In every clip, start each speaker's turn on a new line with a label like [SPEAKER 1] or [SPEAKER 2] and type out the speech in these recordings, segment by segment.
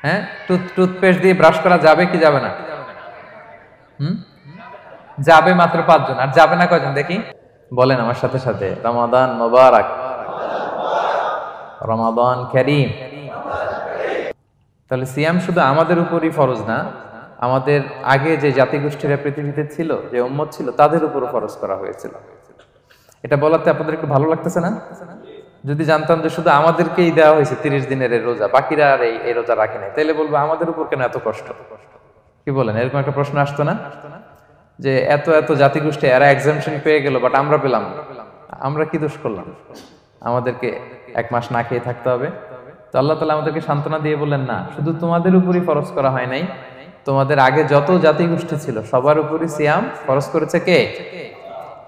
[SPEAKER 1] হ্যাঁ, টুথপেস্ট দিয়ে ব্রাশ করা যাবে কি যাবে না? যাবে মাত্র 5 জন, আর যাবে না কয়জন দেখি? বলেন আমার সাথে সাথে, রমাদান মোবারক, রমাদান কারীম। তাহলে সিয়াম শুধু আমাদের উপরই ফরজ না, আমাদের আগে যে জাতিগোষ্ঠীরা পৃথিবীতে ছিল, যে উম্মত ছিল, তাদের উপরও ফরজ করা হয়েছিল। এটা বলাতে আপনাদের একটু ভালো লাগতেছে না? যদি জানতাম যে শুধু আমাদেরকেই দেওয়া হয়েছে 30 দিনের এই রোজা, বাকিরা আর এই রোজা রাখে নাই, তাহলে বলবো আমাদের উপর কেন এত কষ্ট? কি বলেন? এরকম একটা প্রশ্ন আসতো না যে এত এত জাতিগোষ্ঠী এরা এক্সামশন পেয়ে গেল, বাট আমরা পেলাম না। আমরা কি দোষ করলাম? আমাদেরকে 1 মাস না খেয়ে থাকতে হবে? তো আল্লাহ তাআলা আমাদেরকে সান্ত্বনা দিয়ে বললেন, না, শুধু তোমাদের উপরই ফরজ করা হয় নাই, তোমাদের আগে যত জাতিগোষ্ঠী ছিল সবার উপরই সিয়াম ফরজ করেছে কে?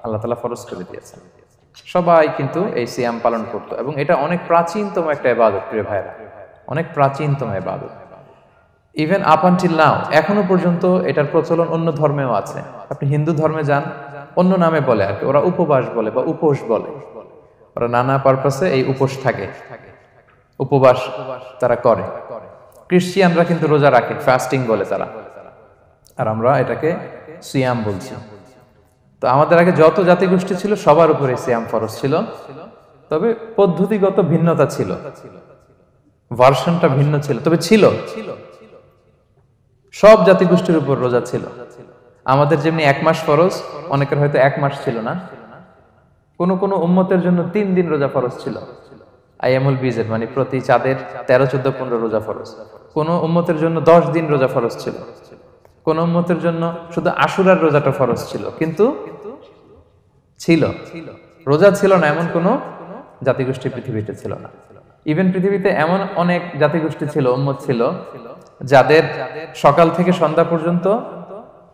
[SPEAKER 1] আল্লাহ তাআলা ফরজ করে দিয়েছেন। সবাই কিন্তু এই সিয়াম পালন করত, এবং এটা অনেক প্রাচীনতম একটা ইবাদত, প্রিয় ভাইরা, অনেক প্রাচীনতম ইবাদত। ইভেন আপ আনটিল নাও, এখনো পর্যন্ত এটার প্রচলন অন্য ধর্মেও আছে। আপনি হিন্দু ধর্মে যান, অন্য নামে বলে আর কি, ওরা উপবাস বলে বা উপোস বলে। ওরা নানা পারপাসে এই উপোস থাকে, উপবাস তারা করে। ক্রিশ্চিয়ানরা কিন্তু রোজা রাখে, ফাস্টিং বলে তারা, আর আমরা এটাকে সিয়াম বলছি। তো আমাদের আগে যত জাতিগোষ্ঠী ছিল সবার উপরে সিয়াম ফরজ ছিল, তবে পদ্ধতিগত ভিন্নতা ছিল, ভার্সনটা ভিন্ন ছিল, তবে ছিল। সব জাতিগোষ্ঠীর উপর রোজা ছিল। আমাদের যেমনি 1 মাস ফরজ, অনেকের হয়তো 1 মাস ছিল না। কোন কোন উম্মতের জন্য 3 দিন রোজা ফরজ ছিল, আইয়ামুল বীজের, মানে প্রতি চাঁদের 13, 14, 15 রোজা ফরজ। কোন উম্মতের জন্য 10 দিন রোজা ফরজ ছিল, কোন উম্মতের জন্য শুধু আশুরার রোজাটা ফরজ ছিল। কিন্তু ছিল, রোজা ছিল না এমন কোন জাতিগোষ্ঠী পৃথিবীতে ছিল না। ইভেন পৃথিবীতে এমন অনেক জাতিগোষ্ঠী ছিল, উম্মত ছিল, যাদের সকাল থেকে সন্ধ্যা পর্যন্ত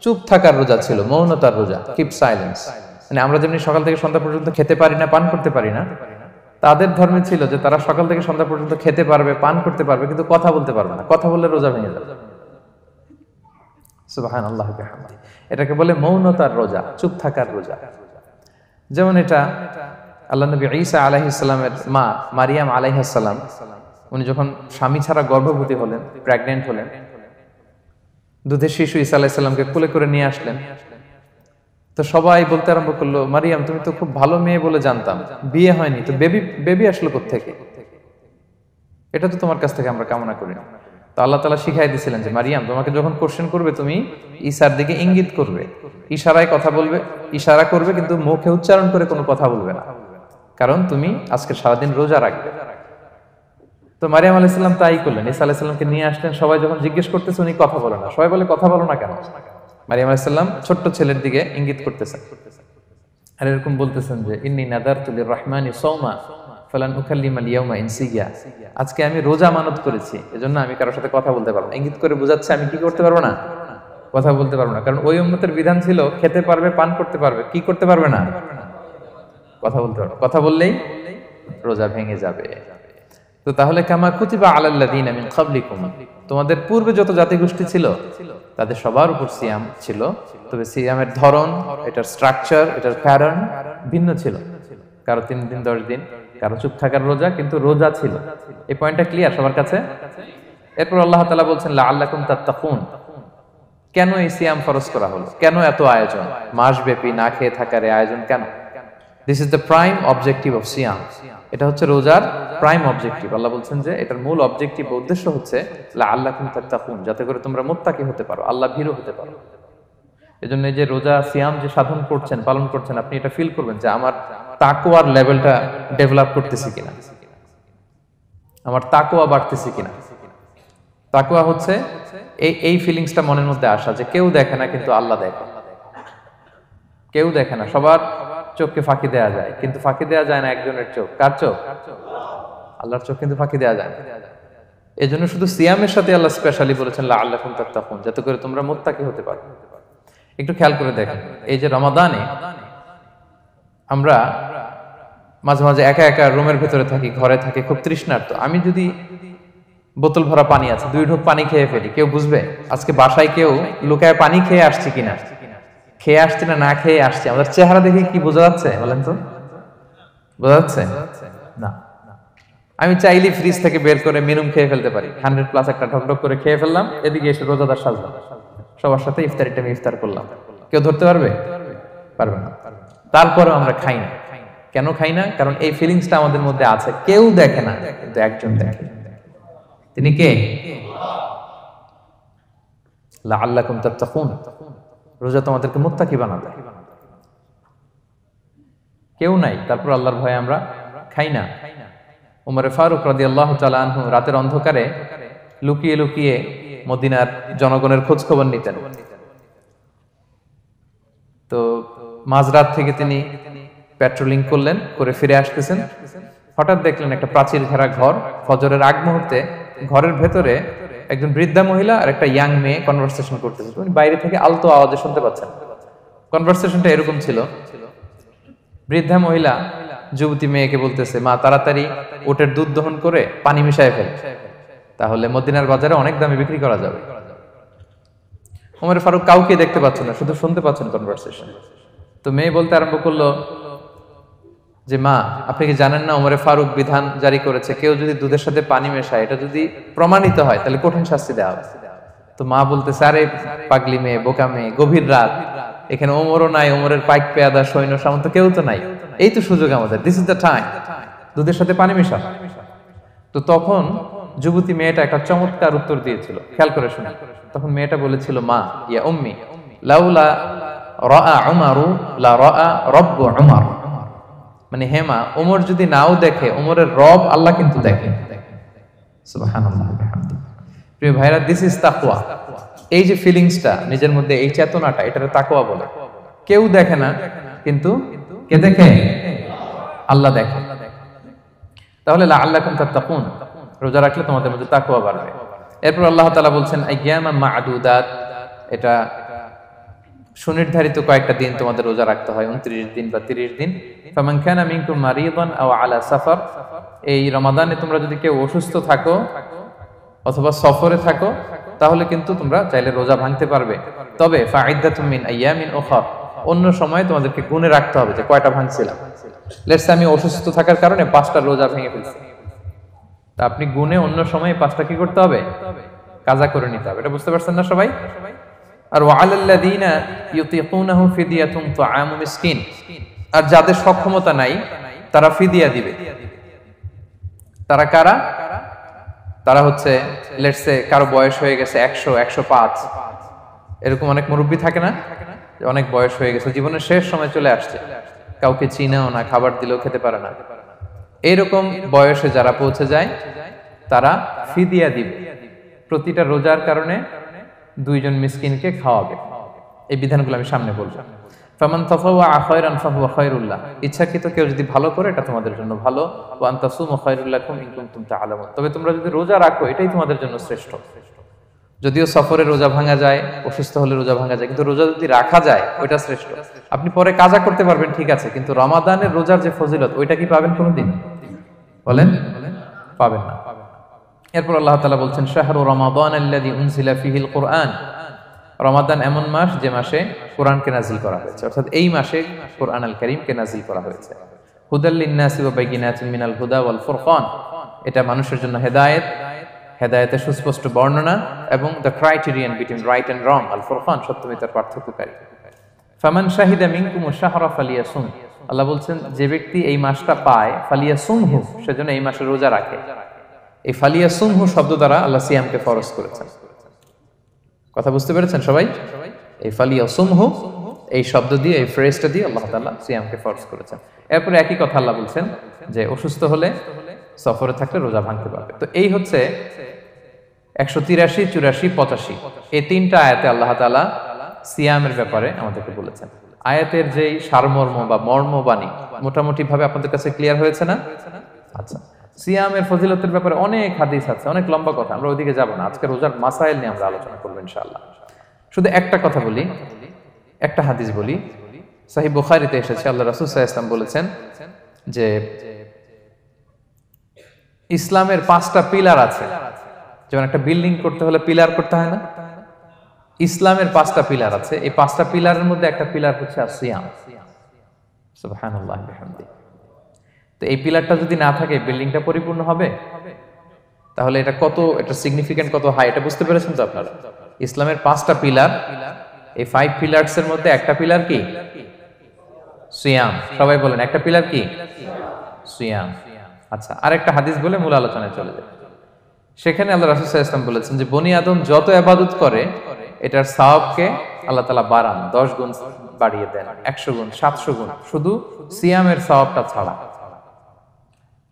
[SPEAKER 1] চুপ থাকার রোজা ছিল, মৌনতার রোজা, কিপ সাইলেন্স। মানে আমরা যেমনি সকাল থেকে সন্ধ্যা পর্যন্ত খেতে পারি না, পান করতে পারি না, তাদের ধর্মে ছিল যে তারা সকাল থেকে সন্ধ্যা পর্যন্ত খেতে পারবে, পান করতে পারবে, কিন্তু কথা বলতে পারবে না। কথা বললে রোজা ভেঙে যাবে। সুবহানাল্লাহ ওয়া বিহামদিহি। এটাকে বলে মৌনতার রোজা, চুপ থাকার রোজা। যেমন এটা আল্লাহ নবী ঈসা আলাইহিস সালামের মা মারিয়াম আলাইহিস সালাম, উনি যখন স্বামী ছাড়া গর্ভবতী হলেন, প্রেগন্যান্ট হলেন, দুধের শিশু ঈসা আলাইহিস সালামকে কোলে করে নিয়ে আসলেন। তো সবাই বলতে আরম্ভ করলো, মারিয়াম তুমি তো খুব ভালো মেয়ে বলে জানতাম, বিয়ে হয়নি, তো বেবি আসলো কোত্থেকে? এটা তো তোমার কাছ থেকে আমরা কামনা করি না। তো আল্লাহ তাআলা শিখাই দিয়েছিলেন যে মারিয়াম, তোমাকে যখন কোশ্চেন করবে তুমি ঈসার দিকে ইঙ্গিত করবে, ইশারায় কথা বলবে, ইশারা করবে, কিন্তু মুখে উচ্চারণ করে কোনো কথা বলবে না, কারণ তুমি আজকে সারাদিন রোজা রাখবে। তো মারিয়াম আলাইহিস সালাম তাই করলেন, ঈসা আলাইহিস সালামকে নিয়ে আসলেন। সবাই যখন জিজ্ঞেস করতেছে, উনি কথা বলে না। সবাই বলে কথা বলো না কেন? মারিয়াম আলাইহিস সালাম ছোট্ট ছেলের দিকে ইঙ্গিত করতেছেন, আর এরকম বলতেছেন যে ইন্নী নাযারতু লির-রাহমানি সাওমা ফালান উকাল্লিমাল ইয়াওমা ইনসিয়া, আজকে আমি রোজা মানত করেছি, এজন্য আমি কারোর সাথে কথা বলতে পারবো না। ইঙ্গিত করে বোঝাচ্ছে আমি কি করতে পারবো না? কথা বলতে পারবো না। কারণ ওই উম্মতের বিধান ছিল খেতে পারবে, পান করতে পারবে, কি করতে পারবে না? কথা বলতে পারবে। কথা বললেই রোজা ভেঙে যাবে। তো তাহলে কামা কুতিবা আলাল্লাযিনা মিন ক্বাবলিকুম, তোমাদের পূর্বে যত জাতিগোষ্ঠী ছিল তাদের সবার উপর সিয়াম ছিল, তবে সিয়ামের ধরন, এটার স্ট্রাকচার, এটার প্যাটার্ন ভিন্ন ছিল। কারো 3 দিন 10 দিন, কারো চুপ থাকার রোজা, কিন্তু রোজা ছিল। এই পয়েন্টটা ক্লিয়ার সবার কাছে? এরপর আল্লাহ তাআলা বলছেন লাআল্লাকুম তাত্তাকুন, কেন এই সিয়াম ফরজ করা হলো? কেন এত আয়োজন? মাসব্যাপী না খেয়ে থাকার এই আয়োজন কেন? This is the prime objective of সিয়াম। এটা হচ্ছে রোজার প্রাইম অবজেক্টিভ। আল্লাহ বলছেন যে এটার মূল অবজেক্টিভ, উদ্দেশ্য হচ্ছে লাআল্লাকুম তাত্তাকুন, যাতে করে তোমরা মুত্তাকি হতে পারো, আল্লাহ ভীরু হতে পারো। এজন্য এই যে রোজা সিয়াম যে সাধন করছেন, পালন করছেন, আপনি এটা ফিল করবেন যে আমার তাকওয়ার লেভেলটা ডেভেলপ করতেছি কিনা, আমার তাকওয়া বাড়তেছে কিনা। তাকওয়া হচ্ছে এই ফিলিংসটা মনের মধ্যে আসা যে কেউ দেখে না কিন্তু আল্লাহ দেখে। কেউ দেখে না, সবার চোখকে ফাঁকি দেওয়া যায়, কিন্তু ফাঁকি দেওয়া যায় না একজনের চোখ। কার চোখ? আল্লাহর চোখ কিন্তু ফাঁকি দেওয়া যায় না। এজন্য শুধু সিয়ামের সাথে আল্লাহ স্পেশালি বলেছেন লাআল্লাকুম তাত্তাকুন, যাতে করে তোমরা মুত্তাকি হতে পারো। একটু খেয়াল করে দেখেন, এই যে রমাদানে আমরা মাঝে মাঝে একা একা রুমের ভেতরে থাকি, ঘরে থাকি, খুব তৃষ্ণার্ত। আমি যদি বোতল ভরা পানি আছে, 2 ঢোক পানি খেয়ে ফেলি, কেউ বুঝবে? আজকে বাসায় কেউ লুকায় পানি খেয়ে আসছে কিনা, খেয়ে আসছে না না খেয়ে আসছে, আমাদের চেহারা দেখে কি বোঝা যাচ্ছে বলেন তো? বোঝা যাচ্ছে না। আমি চাইলে ফ্রিজ থেকে বের করে মিনুম খেয়ে ফেলতে পারি, 100+ একটা ঢকঢক করে খেয়ে ফেললাম, এদিকে এসে রোজাদার সাজলাম, সবার সাথে ইফতারি টাইমে ইফতার করলাম। কেউ ধরতে পারবে? পারবে না। তারপরেও আমরা খাই না। কেন খাই না? কারণ এই ফিলিংসটা আমাদের মধ্যে আছে। কেউ দেখে না, কিন্তু একজন দেখে। তিনি কে? লাআল্লাকুম তাত্তাকুন। রোজা তোমাদেরকে মুত্তাকি বানাবে। কেউ নাই, তারপর আল্লাহর ভয়ে আমরা খাই না। উমর ফারুক রাদিয়াল্লাহু তাআলা আনহু রাতের অন্ধকারে লুকিয়ে লুকিয়ে মদিনার জনগণের খোঁজ খবর নিতেন। তো মাঝরাত থেকে তিনি পেট্রোলিং করলেন, করে ফিরে আসতেছেন, হঠাৎ দেখলেন একটা প্রাচীর ঘেরা ঘর। ফজরের আগ মুহূর্তে ঘরের ভেতরে একজন বৃদ্ধা মহিলা আর একটা ইয়াং মেয়ে কনভারসেশন করতেছে। উনি বাইরে থেকে আলতো আওয়াজে শুনতে পাচ্ছেন। কনভারসেশনটা এরকম ছিল, বৃদ্ধা মহিলা যুবতী মেয়েকে বলতেছে, মা তাড়াতাড়ি ওটের দুধ দহন করে পানি মিশায় ফেল, তাহলে মদিনার বাজারে অনেক দামে বিক্রি করা যাবে। ওমর ফারুক কাউকে দেখতে পাচ্ছেন না, শুধু শুনতে পাচ্ছেন কনভারসেশন। তো মেয়ে বলতে আরম্ভ করলো যে, মা আপনি কি জানেন না ওমর ফারুক বিধান জারি করেছে, কেউ যদি দুধের সাথে পানি মেশায়, এটা যদি প্রমাণিত হয় তাহলে কঠিন শাস্তি দেওয়া হবে। তো মা বলতেছে, আরে পাগলি মেয়ে, বোকা মেয়ে, গভীর রাত, এখানে ওমরও নাই, ওমরের পাইক পেয়াদা সৈন্য সামন্ত কেউ তো নাই, এই তো সুযোগ আমাদের, দিস ইজ দ্য টাইম, দুধের সাথে পানি মেশা। তো তখন যুবতী মেয়েটা একটা চমৎকার উত্তর দিয়েছিল, খেয়াল করে শুনে। তখন মেয়েটা বলেছিল, মা ইয়া উম্মি লাউলা রাআ উমারু লা রাআ রব্বু উমার। মানে হে মা, ওমর যদি নাও দেখে, ওমরের রব আল্লাহ কিন্তু দেখে। সুবহানাল্লাহ বিহামদিহি। প্রিয় ভাইরা, দিস ইজ তাকওয়া। এই যে ফিলিংসটা নিজের মধ্যে, এই চেতনাটা, এটারে তাকওয়া বলে। কেউ দেখে না, কিন্তু কে দেখে? আল্লাহ দেখে। তাহলে লাআল্লাকুম তাত্তাকুন, রোজা রাখলে তোমাদের মধ্যে তাকওয়া বাড়বে। এরপর আল্লাহ তাআলা বলছেন আইয়ামান মা'দুদাত, এটা সুনির্ধারিত কয়েকটা দিন তোমাদের রোজা রাখতে হয়, 29 দিন বা 30 দিন। ফামান কানা মিনকুম মারিদান আও আলা সাফার, এই রমাদানে তোমরা যদি কেউ অসুস্থ থাকো অথবা সফরে থাকো, তাহলে কিন্তু তোমরা চাইলে রোজা ভাঙতে পারবে। তবে ফাইদ্দাতুম মিন আইয়ামিন উখর, অন্য সময় তোমাদেরকে গুণে রাখতে হবে যে কয়টা ভাঙছিলাম। লেটস সে আমি অসুস্থ থাকার কারণে 5টা রোজা ভেঙে ফেলছি, তা আপনি গুণে অন্য সময় 5টা কি করতে হবে? কাজা করে নিতে হবে। এটা বুঝতে পারছেন না সবাই? আর ওয়ালাল্লাযীনা ইউতিকুনাহু ফিদিয়াতুন তুআমু মিসকিন, আর যাদের সক্ষমতা নাই তারা ফিদিয়া দিবে। তারা কারা? তারা হচ্ছে লেটস সে কারো বয়স হয়ে গেছে 100, 105, এরকম অনেক মুরব্বি থাকে না, অনেক বয়স হয়ে গেছে, জীবনের শেষ সময় চলে আসছে, কাউকে চিনেও না, খাবার দিলেও খেতে পারে না। এইরকম বয়সে যারা পৌঁছে যায় তারা ফিদিয়া দিবে। প্রতিটা রোজার কারণে 2 জন মিসকিনকে খাওয়াবে। এই বিধানগুলো আমি সামনে বলবো। ফামান তাফাওয়া খায়রান ফাহুয়া খায়রুল লাহ, ইচ্ছাকৃত কেউ যদি ভালো করে এটা তোমাদের জন্য ভালো। ওয়া আন তাসুমু খায়রুল লাকুম ইন কুনতুম তা'লামুন, তবে তোমরা যদি রোজা রাখো এটাই তোমাদের জন্য শ্রেষ্ঠ। যদিও সফরে রোজা ভাঙা যায়, অসুস্থ হলে রোজা ভাঙা যায়, কিন্তু রোজা যদি রাখা যায় ওইটা শ্রেষ্ঠ। আপনি পরে কাজা করতে পারবেন, ঠিক আছে, কিন্তু রমাদানের রোজার যে ফজিলত ওইটা কি পাবেন কোনোদিন? বলেন, পাবেন না। এরপর আল্লাহ তাআলা বলছেন শাহরু রমাদান আল্লাযী উনজিলা ফীহিল কুরআন, রমাদান এমন মাস যে মাসে কোরআনকে নাজিল করা হয়েছে, অর্থাৎ এই মাসে কোরআন আল কারীমকে নাজিল করা হয়েছে। হুদাল লিন-নাসি ওয়া বাইয়িনাতিন মিনাল হুদা ওয়াল ফুরকান, এটা মানুষের জন্য হেদায়েত, হেদায়েতের সুস্পষ্ট বর্ণনা, এবং the criterion between right and wrong, আল ফুরকান সত্য মিথ্যার পার্থক্যকারী। ফামান শাহিদা মিনকুমুশ শাহরা ফালিয়াসুম, আল্লাহ বলছেন যে ব্যক্তি এই মাসটা পায়, ফালিয়াসুমহু, সেজন্য এই মাসে রোজা রাখে। এই ফালিয়াসুমহু শব্দ দ্বারা আল্লাহ সিয়ামকে ফরজ করেছেন। কথা বুঝতে পেরেছেন সবাই? এই ফালিয়াসুমহু এই শব্দ দিয়ে, এই ফ্রেজটা দিয়ে আল্লাহ তাআলা সিয়ামকে ফরজ করেছেন। এরপর একই কথা আল্লাহ বলছেন যে অসুস্থ হলে, সফরে থাকলে রোজা ভাঙতে পারবে। তো এই হচ্ছে 183, 84, 85 এই 3টা আয়াতে আল্লাহ তাআলা সিয়ামের ব্যাপারে আমাদেরকে বলেছেন। আয়াতের যেই সারমর্ম বা মর্মবাণী মোটামুটি ভাবে আপনাদের কাছে ক্লিয়ার হয়েছে না? আচ্ছা, সিয়ামের ফজিলতের ব্যাপারে অনেক হাদিস আছে, অনেক লম্বা কথা, আমরা ওইদিকে যাব না। আজকে রোজার মাসাইল নিয়ে আমরা আলোচনা করব ইনশাআল্লাহ। শুধু একটা কথা বলি, একটা হাদিস বলি। সহিহ বুখারীতে এসেছে, আল্লাহ রাসূল সাল্লাল্লাহু আলাইহি ওয়াসাল্লাম বলেছেন যে ইসলামের 5টা পিলার আছে। যেমন একটা বিল্ডিং করতে হলে পিলার করতে হয় না, ইসলামের 5টা পিলার আছে। এই 5টা পিলারের মধ্যে একটা পিলার হচ্ছে সিয়াম। সুবহানাল্লাহ বিহামদিহি। তো এই পিলারটা যদি না থাকে বিল্ডিংটা পরিপূর্ণ হবে? তাহলে এটা কত, এটা সিগনিফিকেন্ট কত হাই, এটা বুঝতে পেরেছেন তো আপনারা? ইসলামের 5টা পিলার, এই 5 পিলারস এর মধ্যে একটা পিলার কি? সিয়াম। সবাই বলেন একটা পিলার কি? সিয়াম। আচ্ছা, আরেকটা হাদিস বলে মূল আলোচনায় চলে যায়। সেখানে আল্লাহ রাসূল সাল্লাল্লাহু আলাইহি ওয়াসাল্লাম বলেছেন যে বনি আদম যত ইবাদত করে এটার সওয়াবকে আল্লাহ তাআলা বাড়ান, 10 গুণ বাড়িয়ে দেন, 100 গুণ, 700 গুণ, শুধু সিয়ামের সওয়াবটা ছাড়া।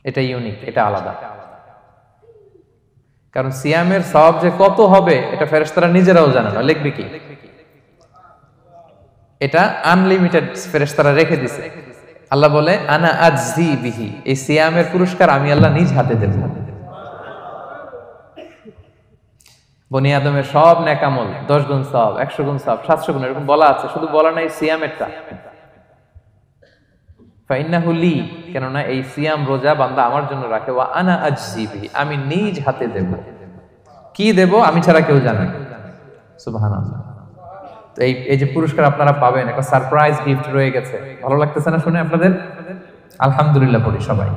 [SPEAKER 1] এটা ইউনিক, এটা আলাদা। কারণ সিয়ামের সওয়াব যে কত হবে এটা ফেরেশতারা নিজেরাও জানে না, লিখবে কি? এটা আনলিমিটেড ফেরেশতারা রেখে দিয়েছে। আল্লাহ বলে আনা আজজি বিহি, এই সিয়ামের পুরস্কার আমি আল্লাহ নিজ হাতে দেব। বনি আদমের সব নেক আমল 10 গুণ সওয়াব, 100 গুণ সওয়াব, 700 গুণ, এরকম বলা আছে, শুধু বলা নাই সিয়ামেরটা। ফাইন্নাহু লি, কেননা এই সিয়াম রোজা বান্দা আমার জন্য রাখে, ওয়া আনা আজজি বিহি, আমি নিজ হাতে দেব। কি দেব আমি ছাড়া কেউ জানে না। সুবহানাল্লাহ। তো এই যে পুরস্কার আপনারা পাবেন, একটা সারপ্রাইজ গিফট রয়ে গেছে। ভালো লাগতেছে না শুনে আপনাদের? আলহামদুলিল্লাহ পড়ি সবাই।